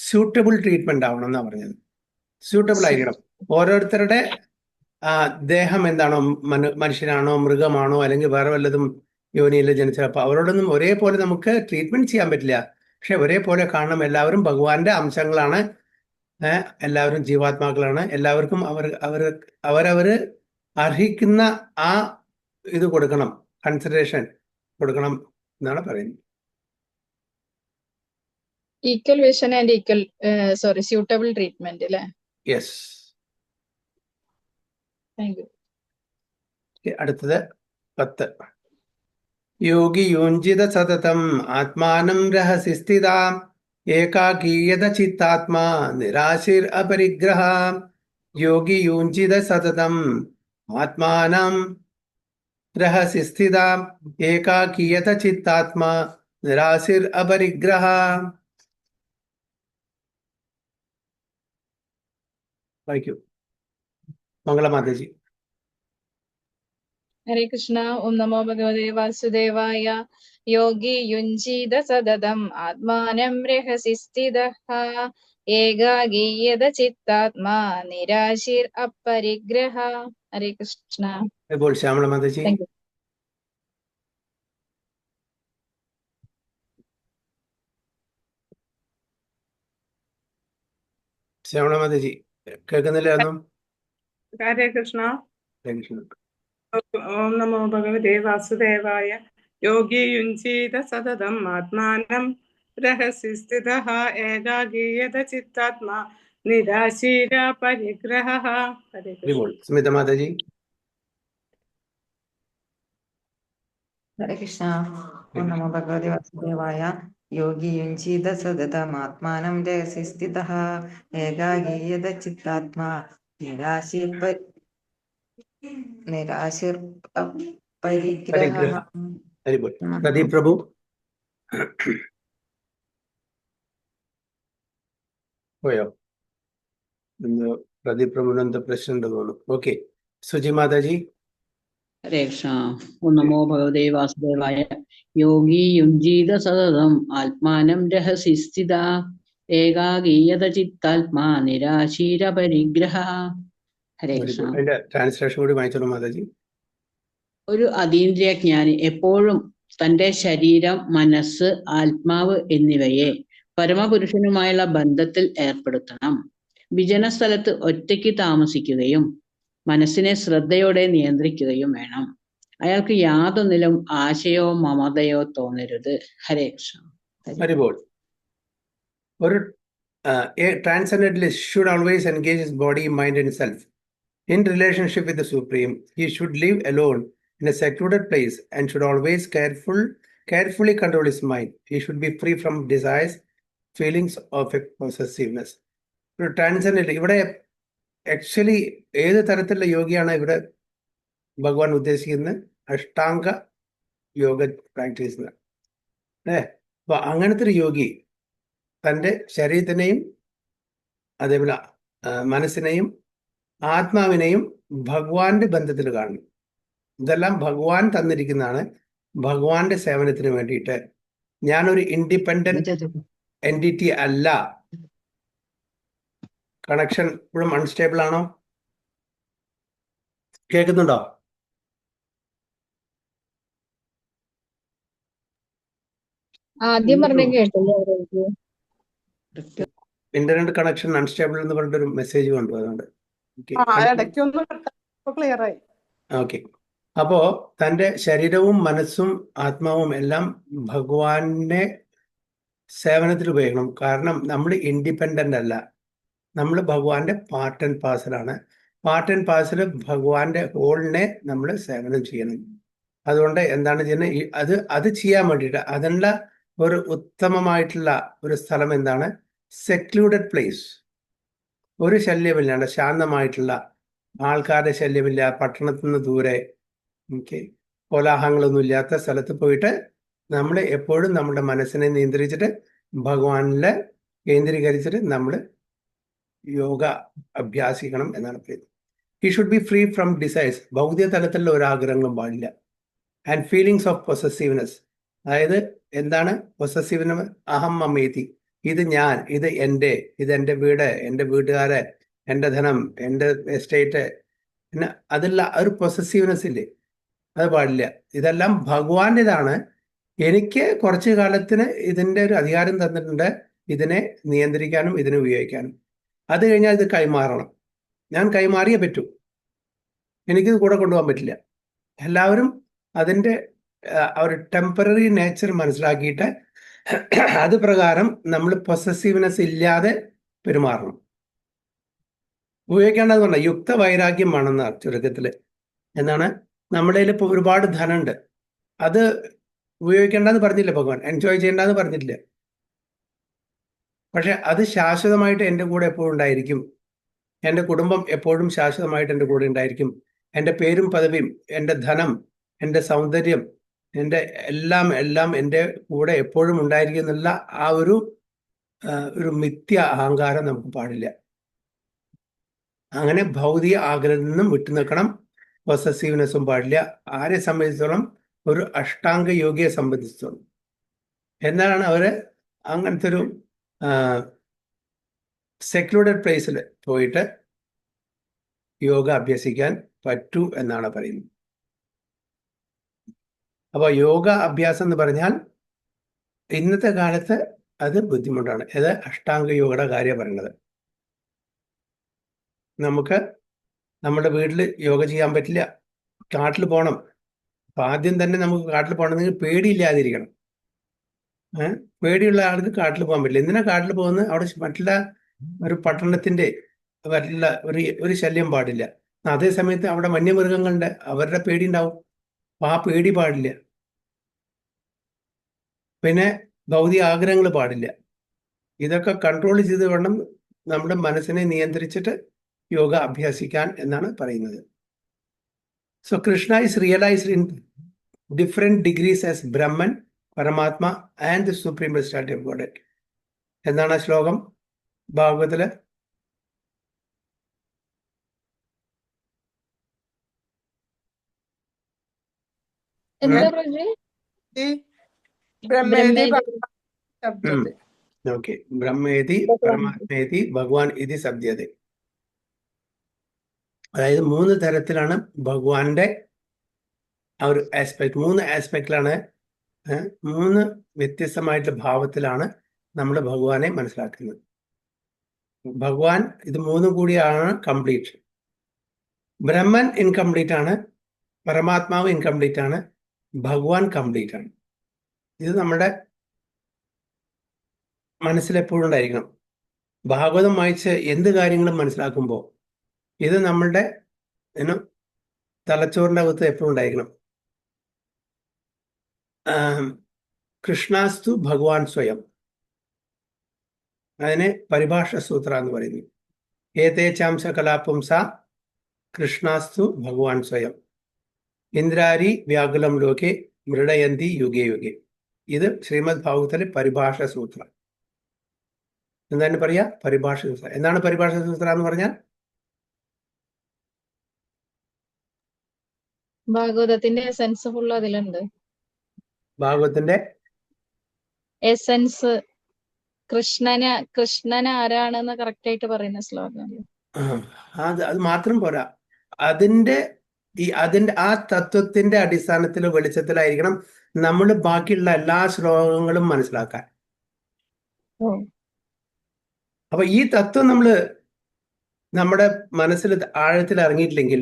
സ്യൂട്ടബിൾ ട്രീറ്റ്മെന്റ് ആവണം എന്നാ പറഞ്ഞത്. സ്യൂട്ടബിൾ ആയിരിക്കണം. ഓരോരുത്തരുടെ ദേഹം എന്താണോ, മനുഷ്യനാണോ മൃഗമാണോ അല്ലെങ്കിൽ വേറെ വല്ലതും യോനിയിൽ ജനിച്ചത്, അപ്പൊ അവരോടൊന്നും ഒരേപോലെ നമുക്ക് ട്രീറ്റ്മെന്റ് ചെയ്യാൻ പറ്റില്ല. പക്ഷെ ഒരേപോലെ കാണണം. എല്ലാവരും ഭഗവാന്റെ അംശങ്ങളാണ്, എല്ലാവരും ജീവാത്മാക്കളാണ്. എല്ലാവർക്കും അവരവര് അർഹിക്കുന്ന ആ ഇത് കൊടുക്കണം, കൺസിഡറേഷൻ കൊടുക്കണം എന്നാണ് പറയുന്നത്. Equal vision and equal suitable treatment അല്ലേ? യെസ്. Thank you. അടുത്തത് 10. യോഗി യുഞ്ജിത സതതം ആത്മാനം രഹസി സ്ഥിതാം ഏകാകീയത ചിത്താത്മാ നിരാശിർ അപരിഗ്രഹ. യോഗി യുഞ്ജിത സതതം ആത്മാനം രഹസി സ്ഥിതാം ഏകാകീയത ചിത്താത്മാ നിരാശിർ അപരിഗ്രഹ. വായിക്കൂ മംഗളമാതാജി. ഹരേ കൃഷ്ണ. ഓം നമോ ഭഗവതേ വാസുദേവായ. യോഗി യുഞ്ജീത സതതം ആത്മാനം രഹസി സ്ഥിതഃ ഏകാഗീയത ചിത്താത്മാ നിരാശിർ അപരിഗ്രഹ. ഹരേ കൃഷ്ണ. ഇപ്പോൾ ശ്യാമളമാതാജി. Thank you. ശ്യാമളമാതാജി കേൾക്കുന്നില്ല ഒന്നും? ഹരേ കൃഷ്ണ. ഹരേ കൃഷ്ണ. ഓം നമോ ഭഗവതേ വാസുദേവായ. യോഗി യുഞ്ജീത സതതം ആത്മാനം രഹസി സ്ഥിതഃ ഏകാഗീയത ചിത്താത്മാ നിരാശീര പരിഗ്രഹ. ഹരേ കൃഷ്ണ. ഇപ്പോൾ സ്മിത മാതാജി. ഹരേ കൃഷ്ണ. ഓം നമോ ഭഗവതി വാസുദേവായ. യോഗി യുഞ്ജീത സതതം ആത്മാനം രഹസി സ്ഥിതഃ ഏകാഗീയത ചിത്താത്മാ നിരാശിർ പരിഗ്രഹ. ഹരിബോൾ. പ്രദീപ് പ്രഭു. പോയോ? പ്രദീപ് പ്രഭുവിന് എന്താ പ്രശ്നം ഉണ്ടെന്ന് തോന്നുന്നു. ഓക്കെ. സുജി മാതാജി. ഹരേ കൃഷ്ണ. ഓം നമോ ഭഗവതേ വാസുദേവായ. യോഗി യുഞ്ജീത സതതം ആത്മാനം രഹസി സ്ഥിത ഏകാഗീയത ചിത്താത്മാ നിരാശീര പരിഗ്രഹ. ഹരേ കൃഷ്ണ. അതിന്റെ ട്രാൻസ്ലേഷൻ കൂടി വായിച്ചോളൂ മാതാജി. ഒരു അതീന്ദ്രിയ ജ്ഞാനി എപ്പോഴും തന്റെ ശരീരം, മനസ്സ്, ആത്മാവ് എന്നിവയെ പരമപുരുഷനുമായുള്ള ബന്ധത്തിൽ ഏർപ്പെടുത്തണം. വിജനസ്ഥലത്ത് ഒറ്റയ്ക്ക് താമസിക്കുകയും മനസ്സിനെ ശ്രദ്ധയോടെ നിയന്ത്രിക്കുകയും വേണം. അയാൾക്ക് യാതൊന്നിലും ആശയോ മമതയോ തോന്നരുത്. ഹരേ കൃഷ്ണ. ഹരിബോൾ. ഒരു transcendentalist should always engage his body, mind and self in relationship with the Supreme. He should live alone in a secluded place and should always carefully control his mind. He should be free from desires, feelings of possessiveness. ഒരു transcendent ഇവിടെ actually ഏത് തരത്തിലുള്ള യോഗിയാണ് ഇവിടെ ഭഗവാൻ ഉദ്ദേശിക്കുന്നത്? Ashtanga yoga practice. അപ്പൊ അങ്ങനത്തെ ഒരു യോഗി തൻ്റെ ശരീരത്തിനെയും അതേപോലെ മനസ്സിനെയും ആത്മാവിനെയും ഭഗവാന്റെ ബന്ധത്തിൽ കാണുന്നു. ഇതെല്ലാം ഭഗവാൻ തന്നിരിക്കുന്നതാണ്. ഭഗവാന്റെ സേവനത്തിന് വേണ്ടിയിട്ട് ഞാനൊരു ഇൻഡിപെൻഡന്റ് എൻറ്റിറ്റി അല്ല. കണക്ഷൻ ഇപ്പോഴും അൺസ്റ്റേബിൾ ആണോ? കേൾക്കുന്നുണ്ടോ? ആദ്യം പറഞ്ഞ കേട്ടില്ലേ? ഇന്റർനെറ്റ് കണക്ഷൻ അൺസ്റ്റേബിൾ എന്ന് പറഞ്ഞിട്ടൊരു മെസ്സേജ് കണ്ടു. അതുകൊണ്ട് ക്ലിയർ ആയി. ഓക്കെ. അപ്പോ തൻ്റെ ശരീരവും മനസ്സും ആത്മാവും എല്ലാം ഭഗവാന്റെ സേവനത്തിൽ ഉപയോഗിക്കണം. കാരണം നമ്മൾ ഇൻഡിപെൻഡന്റ് അല്ല, നമ്മൾ ഭഗവാന്റെ പാർട്ട് ആൻഡ് പാർസലാണ്. പാർട്ട് ആൻഡ് പാർസൽ ഭഗവാന്റെ ഹോളിനെ നമ്മൾ സേവനം ചെയ്യണം. അതുകൊണ്ട് എന്താണ് ചെയ്യുന്നത്? അത് ചെയ്യാൻ വേണ്ടിയിട്ട് അതിനുള്ള ഒരു ഉത്തമമായിട്ടുള്ള ഒരു സ്ഥലം എന്താണ്? Secluded place. ഒരു ശല്യമില്ലാണ്ട് ശാന്തമായിട്ടുള്ള, ആൾക്കാരുടെ ശല്യമില്ല, പട്ടണത്തിൽ നിന്ന് ദൂരെ, കോലാഹലങ്ങളൊന്നും ഇല്ലാത്ത സ്ഥലത്ത് പോയിട്ട് നമ്മൾ എപ്പോഴും നമ്മുടെ മനസ്സിനെ നിയന്ത്രിച്ചിട്ട് ഭഗവാനിലെ കേന്ദ്രീകരിച്ചിട്ട് നമ്മൾ യോഗ അഭ്യാസിക്കണം എന്നാണ് പറയുന്നത്. He should be free from desires. ഭൗതിക തലത്തിലുള്ള ഒരാഗ്രഹങ്ങളും പാടില്ല. And feelings of possessiveness. അതായത് എന്താണ് പൊസസീവ്നെസ്? അഹം മമേതി. ഇത് ഞാൻ, ഇത് എൻ്റെ വീട്, എൻ്റെ വീട്ടുകാര്, എൻ്റെ ധനം, എൻ്റെ എസ്റ്റേറ്റ്, പിന്നെ അതിലുള്ള ഒരു പൊസസീവ്നെസ് ഇല്ലേ, അത് പാടില്ല. ഇതെല്ലാം ഭഗവാന്റേതാണ്. എനിക്ക് കുറച്ചു കാലത്തിന് ഇതിൻ്റെ ഒരു അധികാരം തന്നിട്ടുണ്ട്, ഇതിനെ നിയന്ത്രിക്കാനും ഇതിനെ ഉപയോഗിക്കാനും. അത് കഴിഞ്ഞാൽ ഇത് കൈമാറണം. ഞാൻ കൈമാറിയേ പറ്റൂ. എനിക്കിത് കൂടെ കൊണ്ടുപോകാൻ പറ്റില്ല. എല്ലാവരും അതിൻ്റെ ഒരു ടെമ്പററി നേച്ചർ മനസ്സിലാക്കിയിട്ട് അത് പ്രകാരം നമ്മൾ പൊസസീവ്നെസ് ഇല്ലാതെ പെരുമാറണം. ഉപയോഗിക്കേണ്ടതെന്ന് പറഞ്ഞാൽ യുക്ത വൈരാഗ്യം വേണമെന്ന ചുരുക്കത്തില്. എന്നാണ് നമ്മുടെ കയ്യിൽ ഇപ്പോൾ ഒരുപാട് ധനമുണ്ട്, അത് ഉപയോഗിക്കേണ്ടെന്ന് പറഞ്ഞില്ല ഭഗവാൻ, എൻജോയ് ചെയ്യേണ്ടെന്ന് പറഞ്ഞിട്ടില്ല. പക്ഷെ അത് ശാശ്വതമായിട്ട് എൻ്റെ കൂടെ എപ്പോഴും ഉണ്ടായിരിക്കും. എൻ്റെ കുടുംബം എപ്പോഴും ശാശ്വതമായിട്ട് എൻ്റെ കൂടെ ഉണ്ടായിരിക്കും. എൻ്റെ പേരും പദവിയും, എൻ്റെ ധനം, എൻ്റെ സൗന്ദര്യം, എൻ്റെ എല്ലാം എല്ലാം എൻ്റെ കൂടെ എപ്പോഴും ഉണ്ടായിരിക്കും എന്നുള്ള ആ ഒരു മിഥ്യ അഹങ്കാരം നമുക്ക് പാടില്ല. അങ്ങനെ ഭൗതിക ആഗ്രഹത്തിൽ നിന്നും വിട്ടു നിൽക്കണം. പൊസസീവ്നെസ്സും പാടില്ല. ആരെ സംബന്ധിച്ചിടത്തോളം, ഒരു അഷ്ടാംഗ യോഗിയെ സംബന്ധിച്ചിടത്തോളം. എന്നാണ് അവര് അങ്ങനത്തെ ഒരു സെക്ലൂഡഡ് പ്ലേസിൽ പോയിട്ട് യോഗ അഭ്യസിക്കാൻ പറ്റൂ എന്നാണ് പറയുന്നത്. അപ്പോൾ യോഗ അഭ്യാസം എന്ന് പറഞ്ഞാൽ ഇന്നത്തെ കാലത്ത് അത് ബുദ്ധിമുട്ടാണ്. ഇത് അഷ്ടാംഗ യോഗയുടെ കാര്യം പറയുന്നത്. നമുക്ക് നമ്മുടെ വീട്ടിൽ യോഗ ചെയ്യാൻ പറ്റില്ല, കാട്ടിൽ പോകണം. അപ്പം ആദ്യം തന്നെ നമുക്ക് കാട്ടിൽ പോകണമെങ്കിൽ പേടിയില്ലാതിരിക്കണം. പേടിയുള്ള ആൾക്ക് കാട്ടിൽ പോകാൻ പറ്റില്ല. എന്തിനാ കാട്ടിൽ പോകുന്നത്? അവിടെ മറ്റുള്ള ഒരു പട്ടണത്തിന്റെ മറ്റുള്ള ഒരു ശല്യം പാടില്ല. അതേ സമയത്ത് അവിടെ വന്യമൃഗങ്ങളുണ്ട്, അവരുടെ പേടി ഉണ്ടാവും. ആ പേടി പാടില്ല. പിന്നെ ഭൗതിക ആഗ്രഹങ്ങൾ പാടില്ല. ഇതൊക്കെ കൺട്രോൾ ചെയ്ത് വേണം നമ്മുടെ മനസ്സിനെ നിയന്ത്രിച്ചിട്ട് യോഗ അഭ്യസിക്കാൻ എന്നാണ് പറയുന്നത്. So Krishna is realized in different degrees as Brahman, Paramatma and the supreme personality of God. എന്നാണ് ആ ശ്ലോകം ഭാഗവതത്തില്? എന്താ പ്രജി? ബ്രഹ്മേതി ബ്രഹ്മേതി. ശബ്ദത്തെ. ഓക്കെ. ബ്രഹ്മേതി പരമാത്മേതി ഭഗവാൻ ഇതി സബ്ദത്തെ. അതായത് 3 തരത്തിലാണ് ഭഗവാന്റെ ആ ഒരു ആസ്പെക്ട്. 3 ആസ്പെക്റ്റിലാണ്, 3 വ്യത്യസ്തമായിട്ടുള്ള ഭാവത്തിലാണ് നമ്മൾ ഭഗവാനെ മനസ്സിലാക്കുന്നത്. ഭഗവാൻ ഇത് 3 കൂടിയാണ് കംപ്ലീറ്റ്. ബ്രഹ്മൻ ഇൻകംപ്ലീറ്റ് ആണ്, പരമാത്മാവ് ഇൻകംപ്ലീറ്റ് ആണ്, ഭഗവാൻ കംപ്ലീറ്റ് ആണ്. ഇത് നമ്മുടെ മനസ്സിലെപ്പോഴും ഉണ്ടായിരിക്കണം. ഭാഗവതം വായിച്ച് എന്ത് കാര്യങ്ങളും മനസ്സിലാക്കുമ്പോൾ ഇത് നമ്മളുടെ തലച്ചോറിൻ്റെ അകത്ത് എപ്പോഴും ഉണ്ടായിരിക്കണം. കൃഷ്ണാസ്തു ഭഗവാൻ സ്വയം, അതിനെ പരിഭാഷ സൂത്ര എന്ന് പറയുന്നു. ഏതേച്ചാംശ കലാപുംസ കൃഷ്ണാസ്തു ഭഗവാൻ സ്വയം ഇന്ദ്രാരി വ്യാകുലം ലോകെ മൃഡയന്തി യുഗേ യുഗേ. ഇത് ശ്രീമദ് ഭാഗവതത്തിലെ പരിഭാഷ സൂത്ര. എന്താണ് പറയാ? പരിഭാഷ സൂത്ര. എന്താണ് പരിഭാഷ സൂത്ര എന്ന് പറഞ്ഞാൽ? ഭാഗവതത്തിന്റെ എസൻസ് ഫുള്ള് അതിലുണ്ട്. ഭാഗവതത്തിന്റെ എസൻസ്, കൃഷ്ണൻ ആരാണെന്ന് കറക്റ്റ് ആയിട്ട് പറയുന്ന ശ്ലോകം. അത് മാത്രം പോരാ, അതിന്റെ ആ തത്വത്തിന്റെ അടിസ്ഥാനത്തിൽ വെളിച്ചത്തിലായിരിക്കണം നമ്മൾ ബാക്കിയുള്ള എല്ലാ ശ്ലോകങ്ങളും മനസ്സിലാക്കാൻ. അപ്പൊ ഈ തത്വം നമ്മുടെ മനസ്സിൽ ആഴത്തിൽ ഇറങ്ങിയിട്ടില്ലെങ്കിൽ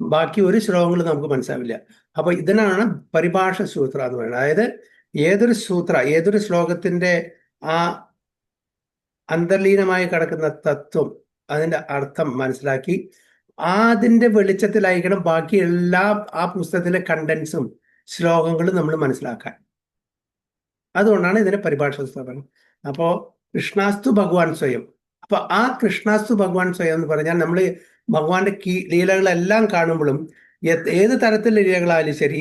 ബാക്കി ഒരു ശ്ലോകങ്ങളും നമുക്ക് മനസ്സിലാവില്ല. അപ്പൊ ഇതിനാണ് പരിഭാഷ സൂത്ര എന്ന് പറയുന്നത്. അതായത് ഏതൊരു ശ്ലോകത്തിന്റെ ആ അന്തർലീനമായി കിടക്കുന്ന തത്വം, അതിന്റെ അർത്ഥം മനസ്സിലാക്കി അതിന്റെ വെളിച്ചത്തിലായിരിക്കണം ബാക്കി എല്ലാ ആ പുസ്തകത്തിലെ കണ്ടന്റ്സും ശ്ലോകങ്ങളും നമ്മൾ മനസ്സിലാക്കാൻ. അതുകൊണ്ടാണ് ഇതിനെ പരിഭാഷ സൂത്രം. അപ്പോ കൃഷ്ണാസ്തു ഭഗവാൻ സ്വയം. അപ്പൊ ആ കൃഷ്ണാസ്തു ഭഗവാൻ സ്വയം എന്ന് പറഞ്ഞാൽ നമ്മൾ ഭഗവാന്റെ ലീലകളെല്ലാം കാണുമ്പോഴും ഏത് തരത്തിലുള്ള ലീലകളായാലും ശരി,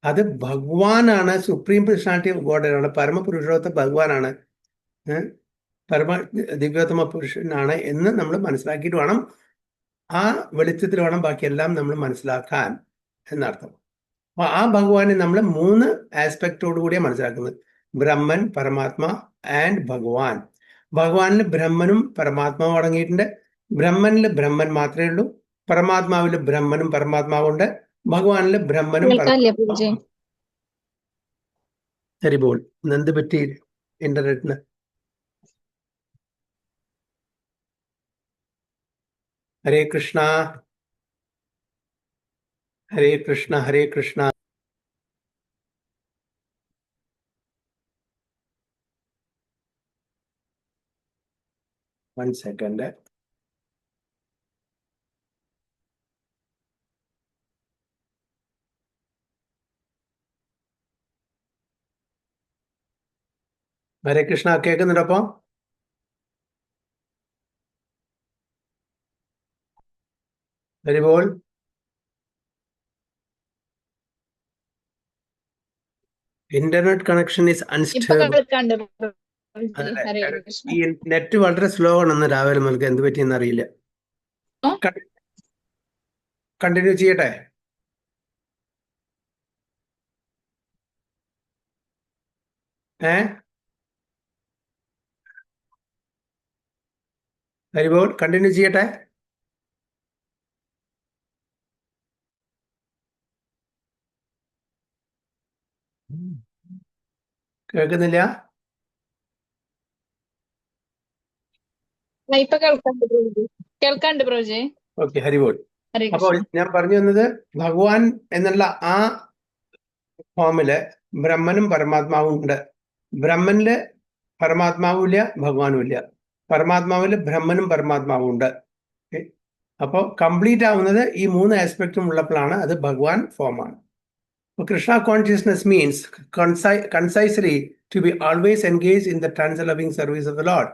അത് ഭഗവാനാണ്, സുപ്രീം പേഴ്സണാലിറ്റി ഓഫ് ഗോഡാണ്, പരമപുരുഷോത്തമ ഭഗവാനാണ്, പരമ ദിവ്യോത്തമ പുരുഷനാണ് എന്ന് നമ്മൾ മനസ്സിലാക്കിയിട്ട് വേണം, ആ വെളിച്ചത്തിൽ വേണം ബാക്കിയെല്ലാം നമ്മൾ മനസ്സിലാക്കാൻ എന്നർത്ഥം. അപ്പൊ ആ ഭഗവാനെ നമ്മൾ 3 ആസ്പെക്റ്റോട് കൂടിയാണ് മനസ്സിലാക്കുന്നത്: ബ്രഹ്മൻ, പരമാത്മ ആൻഡ് ഭഗവാൻ. ഭഗവാനിൽ ബ്രഹ്മനും പരമാത്മാവും അടങ്ങിയിട്ടുണ്ട്. ബ്രഹ്മനിൽ ബ്രഹ്മൻ മാത്രമേ ഉള്ളൂ, പരമാത്മാവിൽ ബ്രഹ്മനും പരമാത്മാവുണ്ട്, ഭഗവാനിൽ ബ്രഹ്മനും പരമാത്മാവും. ശരി, ബോൾ എന്ത് പറ്റി ഇന്റർനെറ്റിന്? ഹരേ കൃഷ്ണ ഹരേ കൃഷ്ണ ഹരേ കൃഷ്ണ. One second. ഹരേ കൃഷ്ണ കേൾക്കുന്നുണ്ടോ അപ്പൊ? ഹരിബോൾ. ഇന്റർനെറ്റ് കണക്ഷൻ ഈസ് ഇപ്പൊ അൺസ്റ്റേബിൾ. കേൾക്കാണ്ട് പ്രഭുജി. അതല്ലേ, ഹരേ കൃഷ്ണ. ഈ നെറ്റ് വളരെ സ്ലോ ആണെന്ന് രാവിലെ മുതൽക്ക് എന്ത് പറ്റിയെന്ന് അറിയില്ല. ഓ? കണ്ടിന്യൂ ചെയ്യട്ടെ? ഹരിബോൾ കണ്ടിന്യൂ ചെയ്യട്ടെ? കേൾക്കുന്നില്ല? ഇപ്പൊ കേൾക്കാണ്ട് പ്രഭുജി. കേൾക്കാണ്ട് പ്രഭുജി. ഓക്കെ, ഹരിബോൾ. ഹരേ അപ്പോൾ കൃഷ്ണ. ഞാൻ പറഞ്ഞു വന്നത്, ഭഗവാൻ എന്നുള്ള ആ ഫോമില് ബ്രഹ്മനും പരമാത്മാവും ഉണ്ട്. ബ്രഹ്മനില് പരമാത്മാവും ഇല്ല, ഭഗവാനും ഇല്ല. പരമാത്മാവില് ബ്രഹ്മനും പരമാത്മാവും ഉണ്ട്. Okay? അപ്പോൾ കംപ്ലീറ്റ് ആവുന്നത് ഈ 3 ആസ്പെക്റ്റും ഉള്ളപ്പോഴാണ് അത് ഭഗവാൻ ഫോമാണ്. Krishna consciousness means concisely to be always engaged in the trans-loving service of the Lord.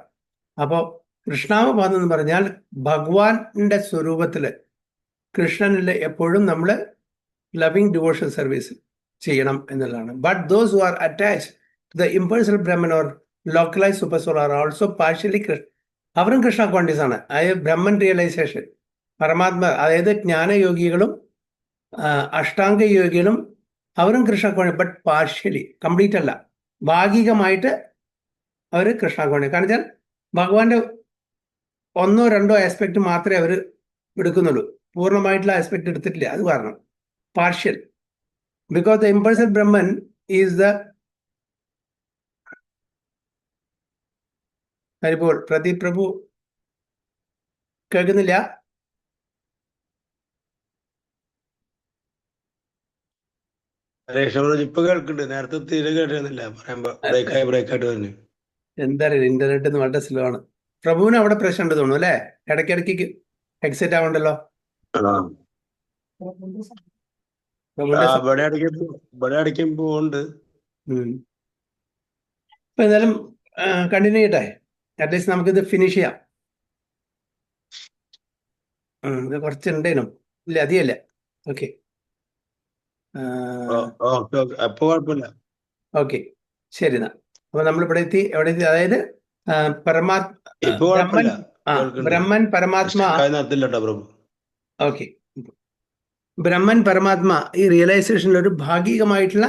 അപ്പോൾ കൃഷ്ണാവബോധം എന്ന് പറഞ്ഞാൽ ഭഗവാന്റെ സ്വരൂപത്തില് കൃഷ്ണനില് എപ്പോഴും നമ്മൾ ലവിങ് ഡിവോഷൻ സർവീസ് ചെയ്യണം എന്നുള്ളതാണ്. But those who are attached to the impersonal Brahman or localise super soul are also partially അവരും കൃഷ്ണ ക്വാണ്ടിസ് ആണ്. അതായത് ബ്രഹ്മൻ റിയലൈസേഷൻ, പരമാത്മ, അതായത് ജ്ഞാനയോഗികളും അഷ്ടാംഗ യോഗികളും അവരും കൃഷ്ണ ക്വാണ്ടി, ബട്ട് പാർഷ്യലി, കംപ്ലീറ്റ് അല്ല, ഭാഗികമായിട്ട് അവർ കൃഷ്ണ ക്വാണ്ടി. കാരണം വെച്ചാൽ ഭഗവാന്റെ 1 or 2 ആസ്പെക്ട് മാത്രമേ അവർ എടുക്കുന്നുള്ളൂ, പൂർണ്ണമായിട്ടുള്ള ആസ്പെക്ട് എടുത്തിട്ടില്ല. അത് കാരണം partial. Because the impersonal Brahman is the ഹരിപോൾ. പ്രദീപ് പ്രഭു കേൾക്കുന്നില്ല? ഇപ്പൊ കേൾക്കുന്നുണ്ട്. നേരത്തെ തീരെ കേട്ടിരുന്നില്ല. പറയുമ്പോ ബ്രേക്കായിട്ട് തന്നെ. എന്താ പറയുക, ഇന്റർനെറ്റ് വളരെ സ്ലോ ആണ്. പ്രഭുവിന് അവിടെ പ്രശ്നം ഉണ്ട് തോന്നുന്നു അല്ലേ? ഇടയ്ക്കിടയ്ക്ക് എക്സിറ്റ് ആവണ്ടല്ലോ. ഇവിടെ അടിക്കാൻ പോകുന്നുണ്ട്. അപ്പൊ എന്തായാലും കണ്ടിന്യൂ ചെയ്യട്ടെ. അറ്റ്ലീസ്റ്റ് നമുക്കിത് ഫിനിഷ് ചെയ്യാം. ഇത് കുറച്ചുണ്ടേനും ഇല്ല, അധികല്ല. ഓക്കെ കുഴപ്പമില്ല. ഓക്കെ, ശരി എന്നാ. അപ്പൊ നമ്മൾ ഇവിടെ എത്തി, എവിടെ എത്തി? അതായത് ബ്രഹ്മൻ പരമാത്മാ. ഓക്കെ, ബ്രഹ്മൻ പരമാത്മാ ഈ റിയലൈസേഷനിൽ ഒരു ഭാഗികമായിട്ടുള്ള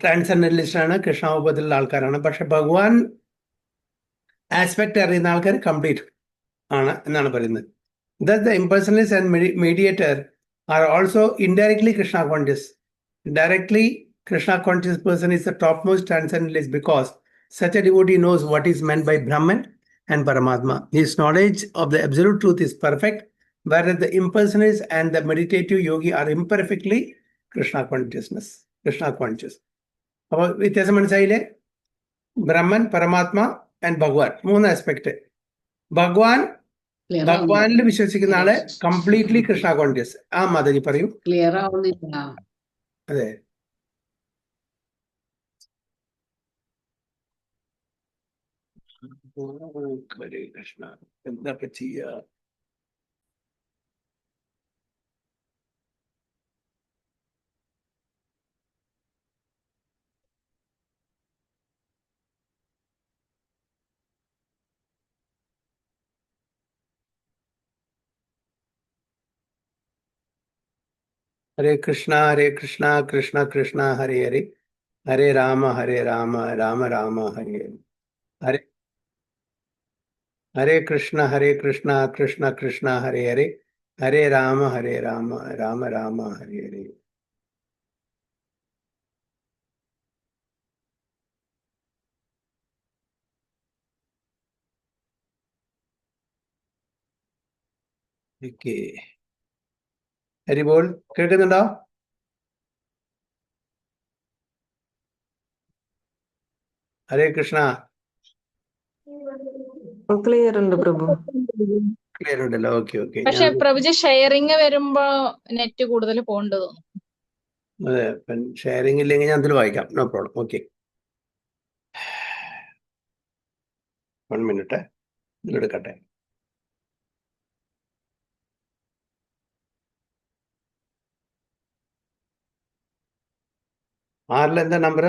ട്രാൻസെൻഡന്റലിസ്റ്റ് ആണ്, കൃഷ്ണാവബോധത്തിലുള്ള ആൾക്കാരാണ്. പക്ഷെ ഭഗവാൻ ആസ്പെക്ട് അറിയുന്ന ആൾക്കാർ കംപ്ലീറ്റ് ആണ് എന്നാണ് പറയുന്നത്. Thus the impersonalist and mediator are also indirectly Krishna conscious. Directly Krishna conscious person is the topmost transcendentalist because such a devotee knows what is meant by Brahman and Paramatma. His knowledge of the absolute truth is perfect, whereas the impersonalist and the meditative yogi are imperfectly Krishna consciousness. Krishna conscious. അപ്പോൾ വ്യത്യാസം മനസ്സിലായില്ലേ? Brahman, Paramatma and ഭഗവാൻ, 3 aspect. ഭഗവാനിൽ വിശ്വസിക്കുന്ന ആള് completely Krishna conscious. ആ മാതാജി പറയൂ. Clear ആവുന്നില്ല. അതെ, ഹരേ കൃഷ്ണ. എന്താ ചെയ്യാ? ഹരേ കൃഷ്ണ കൃഷ്ണ കൃഷ്ണ ഹരേ ഹരേ, ഹരേ രാമ രാമ രാമ ഹരേ ഹരേ. ഹരേ കൃഷ്ണ കൃഷ്ണ കൃഷ്ണ ഹരേ ഹരേ, ഹരേ രാമ രാമ രാമ ഹരേ ഹരേ. ഹരിബോൾ കേൾക്കുന്നുണ്ടോ? ഹരേ കൃഷ്ണ. ക്ലിയർ ഉണ്ട് പ്രഭു. ക്ലിയർ ഉണ്ടല്ലോ. ഓക്കെ. പക്ഷെ പ്രഭുജി ഷെയറിങ് വരുമ്പോ നെറ്റ് കൂടുതൽ പോകേണ്ടത് തോന്നുന്നു. അതെ, ഷെയറിംഗ് ഇല്ലെങ്കിൽ ഞാൻ അതിൽ വായിക്കാം, നോ പ്രോബ്ലം. ഓക്കെ, 1 മിനിറ്റ് ഇതിലെടുക്കട്ടെ. ആറിൽ എന്താ നമ്പർ?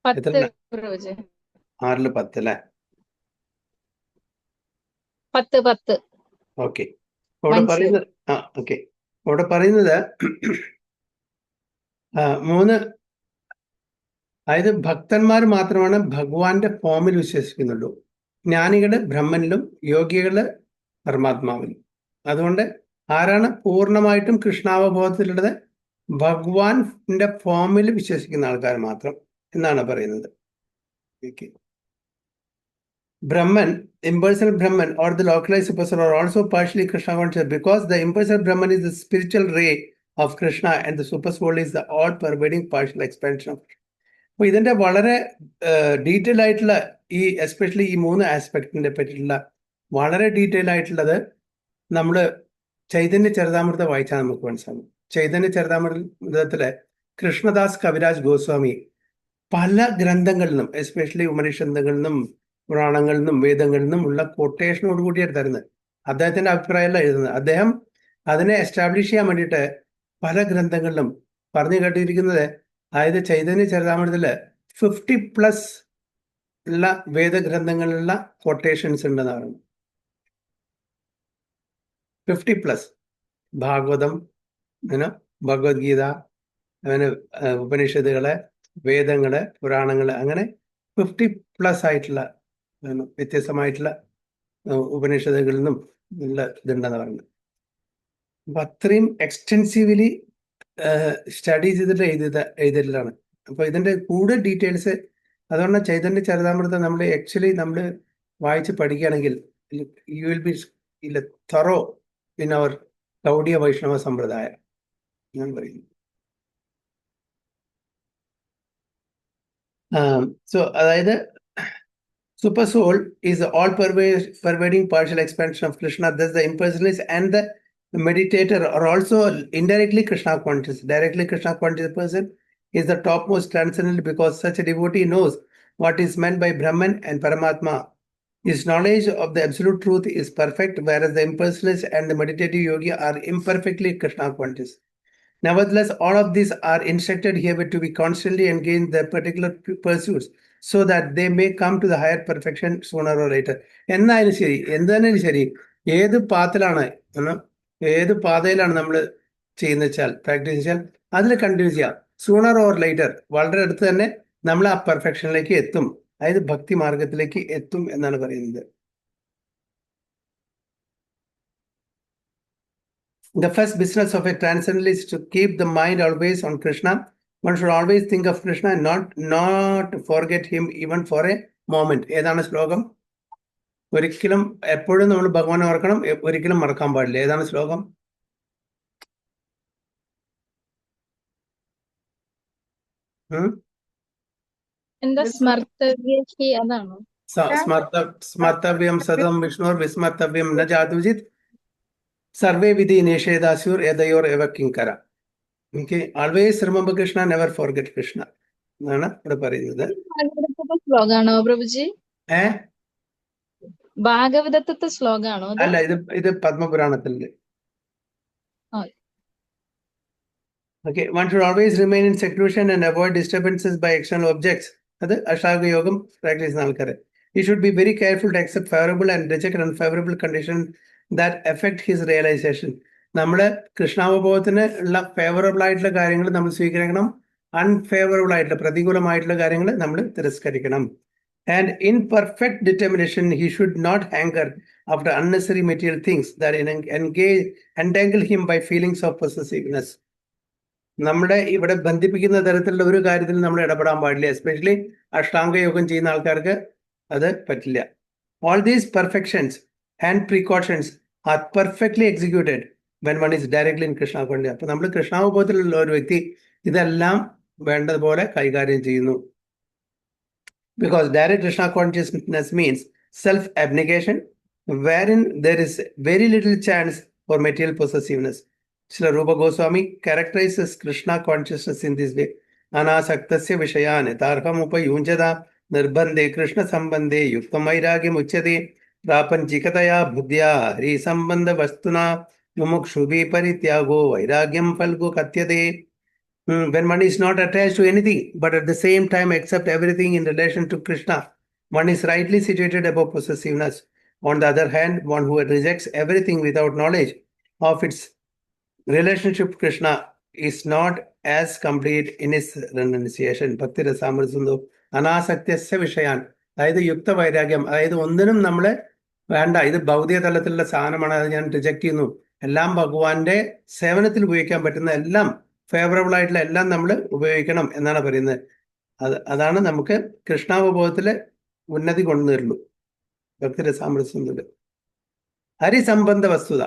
10 എത്ര? പ്രഭുജി. 6 10 അല്ലേ? 10. ഓക്കെ. ഇവിടെ 10. പറയുന്നത് ഓക്കെ, ഇവിടെ പറയുന്നത് 3, അതായത് ഭക്തന്മാർ മാത്രമാണ് ഭഗവാന്റെ ഫോമിൽ വിശ്വസിക്കുന്നുള്ളൂ. ജ്ഞാനികള് ബ്രഹ്മനിലും യോഗികള് പരമാത്മാവിലും. അതുകൊണ്ട് ആരാണ് പൂർണ്ണമായിട്ടും കൃഷ്ണാവബോധത്തിലുള്ളത്? ഭഗവാന്റെ ഫോമിൽ വിശ്വസിക്കുന്ന ആൾക്കാർ മാത്രം എന്നാണ് പറയുന്നത്. Brahman, impersonal Brahman or the localized supersoul are also partially Krishna conscious, because the impersonal Brahman is the spiritual ray of Krishna and the supersoul is the all-pervading partial expansion of Krishna. അപ്പോൾ ഇതിന്റെ വളരെ detail ആയിട്ടുള്ള especially ഈ 3 ആസ്പെക്റ്റിനെ പറ്റിയിട്ടുള്ള വളരെ detail ആയിട്ടുള്ളത് നമ്മൾ ചൈതന്യ ചരിതാമൃതം വായിച്ചാൽ നമുക്ക് മനസ്സിലാവും. ചൈതന്യ ചരിതാമൃതത്തിലെ കൃഷ്ണദാസ് കവിരാജ് ഗോസ്വാമി പല ഗ്രന്ഥങ്ങളിൽ നിന്നും, എസ്പെഷ്യലി ഉപനിഷത്തുകളിൽ നിന്നും പുരാണങ്ങളിൽ നിന്നും വേദങ്ങളിൽ നിന്നും ഉള്ള കൊട്ടേഷനോട് കൂടിയാണ് തരുന്നത്. അദ്ദേഹത്തിന്റെ അഭിപ്രായമല്ല എഴുതുന്നത്. അദ്ദേഹം അതിനെ എസ്റ്റാബ്ലിഷ് ചെയ്യാൻ വേണ്ടിയിട്ട് പല ഗ്രന്ഥങ്ങളിലും പറഞ്ഞു കേട്ടിരിക്കുന്നത്, അതായത് ചൈതന്യ ചരിതാമൃതത്തില് 50+ ഉള്ള വേദഗ്രന്ഥങ്ങളിലുള്ള കൊട്ടേഷൻസ് ഉണ്ടെന്ന് പറയുന്നു. 50+. ഭാഗവതം, ഭഗവത്ഗീത, അങ്ങനെ ഉപനിഷത്തുകള്, വേദങ്ങള്, പുരാണങ്ങള്, അങ്ങനെ 50+ ആയിട്ടുള്ള വ്യത്യസ്തമായിട്ടുള്ള ഉപനിഷത്തുകളിൽ നിന്നും ഉള്ള ഇതുണ്ടെന്ന് പറയുന്നത്. അപ്പൊ അത്രയും എക്സ്റ്റെൻസീവ്ലി സ്റ്റഡി ചെയ്തിട്ട് എഴുതിയതാണ്. അപ്പൊ ഇതിന്റെ കൂടുതൽ ഡീറ്റെയിൽസ്, അതുകൊണ്ട് ചൈതന്യ ചരിതാമൃതം നമ്മൾ വായിച്ച് പഠിക്കുകയാണെങ്കിൽ you will be thorough in our Gaudiya Vaishnava സമ്പ്രദായം ഞാൻ പറയുന്നു. സോ അതായത് super soul is the all-pervading partial expansion of Krishna. Thus, the impersonalist and the meditator are also indirectly Krishna conscious. Directly Krishna conscious person is the topmost transcendental, because such a devotee knows what is meant by Brahman and Paramatma. His knowledge of the absolute truth is perfect, whereas the impersonalist and the meditative yogi are imperfectly Krishna conscious. Nevertheless, all of these are instructed hereby to be constantly engaged in their particular pursuits, so that they may come to the higher perfection sooner or later. എന്തായാലും ശരി, എന്തായാലും ശരി, ഏത് പാതയിലാണ് നമ്മൾ ചെയ്യുന്ന വെച്ചാൽ, practice വെച്ചാൽ അതിൽ കണ്ടിന്യൂ ചെയ്യാം. സൂണർ ഓർ ലേറ്റർ, വളരെ അടുത്ത് തന്നെ നമ്മൾ ആ പെർഫെക്ഷനിലേക്ക് എത്തും, അതായത് ഭക്തി മാർഗത്തിലേക്ക് എത്തും എന്നാണ് പറയുന്നത്. The first business of a transcendentalist is to keep the mind always on Krishna. One should always think of Krishna and not forget him even for a moment. ഏതാണ് ശ്ലോകം? ഒരിക്കലും എപ്പോഴും നമ്മൾ ഭഗവാനെ ഓർക്കണം, ഒരിക്കലും മറക്കാൻ പാടില്ല. ഏതാണ് ശ്ലോകം? എന്താ സ്മർത്തവ്യഹി, അതാണോ? സ്മർത്തവ്യം സദം വിഷ്ണുർ വിസ്മർത്തവ്യം ന ജാതുജിത് സർവേ വിധി നിഷേധാസ്യൂർ ഏതയോർ എവ കിങ്കര. എനിക്ക് always remember Krishna, never forget Krishna എന്നാണ് ഇവിടെ പറയുന്നത്. ശ്ലോകാണോ പ്രഭുജി? ഭാഗവതത്തെ ശ്ലോകാണോ? അല്ല, ഇത് പത്മപുരാണത്തില്. Okay, one should always remain in seclusion and avoid disturbances by external objects. അത് അഷ്ടാംഗ യോഗം പ്രാക്ടീസ് ചെയ്യുന്ന ആൾക്കാര്. He should be very careful to accept favorable and reject unfavorable conditions that affect his realization. നമ്മള് കൃഷ്ണാവബോധത്തിന് ഉള്ള ഫേവറബിൾ ആയിട്ടുള്ള കാര്യങ്ങൾ നമ്മൾ സ്വീകരിക്കണം, അൺഫേവറബിൾ ആയിട്ടുള്ള പ്രതികൂലമായിട്ടുള്ള കാര്യങ്ങൾ നമ്മൾ തിരസ്കരിക്കണം. And in perfect determination, he should not hanker after unnecessary material things that entangle him by feelings of possessiveness. നമ്മുടെ ഇവിടെ ബന്ധിപ്പിക്കുന്ന തരത്തിലുള്ള ഒരു കാര്യത്തിൽ നമ്മൾ ഇടപെടാൻ പാടില്ല. എസ്പെഷ്യലി അഷ്ടാംഗ യോഗം ചെയ്യുന്ന ആൾക്കാർക്ക് അത് പറ്റില്ല. All these perfections and precautions are perfectly executed when one is directly in Krishna consciousness. അപ്പൊ നമ്മൾ കൃഷ്ണാവബോധത്തിലുള്ള ഒരു വ്യക്തി ഇതെല്ലാം വേണ്ടതുപോലെ കൈകാര്യം ചെയ്യുന്നു. Because direct Krishna consciousness means self-abnegation, wherein there is very little chance for material possessiveness. Srila Rupa Goswami characterizes Krishna consciousness in this way. അനാസക്തസ്യ വിഷയാൻ താർഹമുപയുഞ്ജത നിർബന്ധേ കൃഷ്ണസംബന്ധേ യുക്തവൈരാഗ്യമുച്യത്തെ പ്രാപഞ്ചികതയാ ബുദ്ധ്യാ ഹരിസംബന്ധ വസ്തുന മുമുക്ഷുഭി പരിത്യാഗോ വൈരാഗ്യം Phalgu കഥ്യതേ. When one is not attached to anything, but at the same time accept everything in relation to Krishna, one is rightly situated above possessiveness. On the other hand, one who rejects everything without knowledge of its relationship to Krishna is not as complete in his renunciation. Bhakti Rasamrita അനാസക്തസ്യ വിഷയാൻ, അതായത് യുക്ത വൈരാഗ്യം, അതായത് ഒന്നിനും നമ്മളെ വേണ്ട, ഇത് ഭൗതിക തലത്തിലുള്ള സാധനമാണ്, അത് ഞാൻ റിജക്ട് ചെയ്യുന്നു, എല്ലാം ഭഗവാന്റെ സേവനത്തിൽ ഉപയോഗിക്കാൻ പറ്റുന്ന എല്ലാം ഫേവറബിൾ ആയിട്ടുള്ള എല്ലാം നമ്മൾ ഉപയോഗിക്കണം എന്നാണ് പറയുന്നത്. അതാണ് നമുക്ക് കൃഷ്ണാവബോധത്തില് ഉന്നതി കൊണ്ടുവരുള്ളൂ. ഭക്തി രസാമൃതത്തിൽ ഹരിസംബന്ധ വസ്തുത,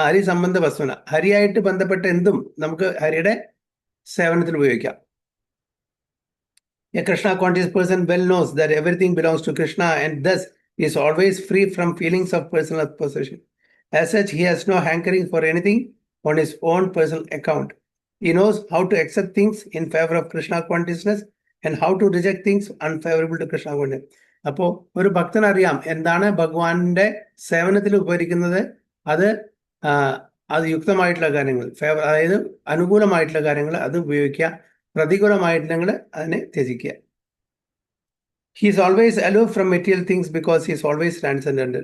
ഹരിസംബന്ധ വസ്തുന, ഹരിയായിട്ട് ബന്ധപ്പെട്ട എന്തും നമുക്ക് ഹരിയുടെ സേവനത്തിൽ ഉപയോഗിക്കാം. A Krishna conscious person well knows that everything belongs to Krishna and thus is always free from feelings of personal possession. As such, he has no hankering for anything on his own personal account. He knows how to accept things in favor of Krishna consciousness and how to reject things unfavorable to Krishna consciousness. അപ്പോൾ ഒരു ഭക്തന് അറിയാം എന്താണ് ഭഗവാന്റെ സേവനത്തിൽ ഉപകരിക്കുന്നത്, അത് യുക്തമായിട്ടുള്ള കാര്യങ്ങൾ, അതായത് അനുകൂലമായിട്ടുള്ള കാര്യങ്ങൾ അത് ഉപയോഗിക്കുക, പ്രതികൂലമായിട്ടുള്ള അതിനെ ത്യജിക്കുക. He is always aloof from material things because he is always transcendental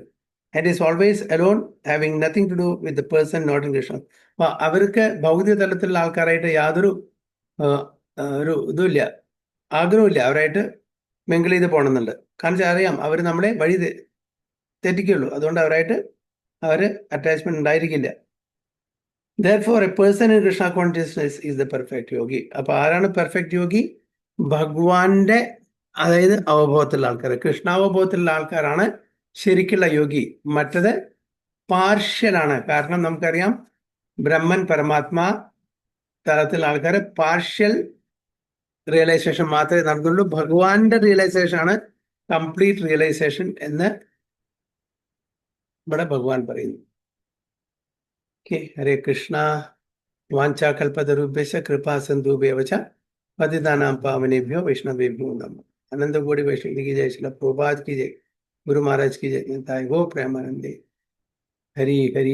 and is always alone, having nothing to do with the person not in Krishna. അപ്പൊ അവർക്ക് ഭൗതിക തലത്തിലുള്ള ആൾക്കാരായിട്ട് യാതൊരു ഒരു ഇതുമില്ല, ആഗ്രഹമില്ല അവരായിട്ട് മിങ്കിൾ ചെയ്ത് പോകണമെന്നുണ്ട്. കാരണം വെച്ചാൽ അറിയാം അവർ നമ്മളെ വഴി തെറ്റിക്കുള്ളൂ, അതുകൊണ്ട് അവരായിട്ട് അറ്റാച്ച്മെന്റ് ഉണ്ടായിരിക്കില്ല. Therefore, a person in Krishna consciousness is the perfect yogi. അപ്പൊ ആരാണ് പെർഫെക്റ്റ് യോഗി? ഭഗവാന്റെ, അതായത് അവബോധത്തിലുള്ള ആൾക്കാർ, കൃഷ്ണാവബോധത്തിലുള്ള ആൾക്കാരാണ് ശരിക്കുള്ള യോഗി. മറ്റത് പാർഷ്യലാണ്. കാരണം നമുക്കറിയാം ബ്രഹ്മൻ പരമാത്മാ തലത്തിലുള്ള ആൾക്കാർ പാർഷ്യൽ റിയലൈസേഷൻ മാത്രമേ നടന്നുള്ളൂ. ഭഗവാന്റെ റിയലൈസേഷൻ ആണ് കംപ്ലീറ്റ് റിയലൈസേഷൻ എന്ന് ഇവിടെ ഭഗവാൻ പറയുന്നു. ഹരേ കൃഷ്ണ. വാഞ്ചാകൽപതരുഭ്യശ്ച കൃപാ സിന്ധുഭ്യവ ച പതിതാനാം പാവനേഭ്യോ വൈഷ്ണവേഭ്യോ നമഃ. अनंत कोटि वैष्णव की जय, श्रील प्रभुपाद की जय, गुरु महाराज की जय, गो प्रेमानंदे. हरि हरि।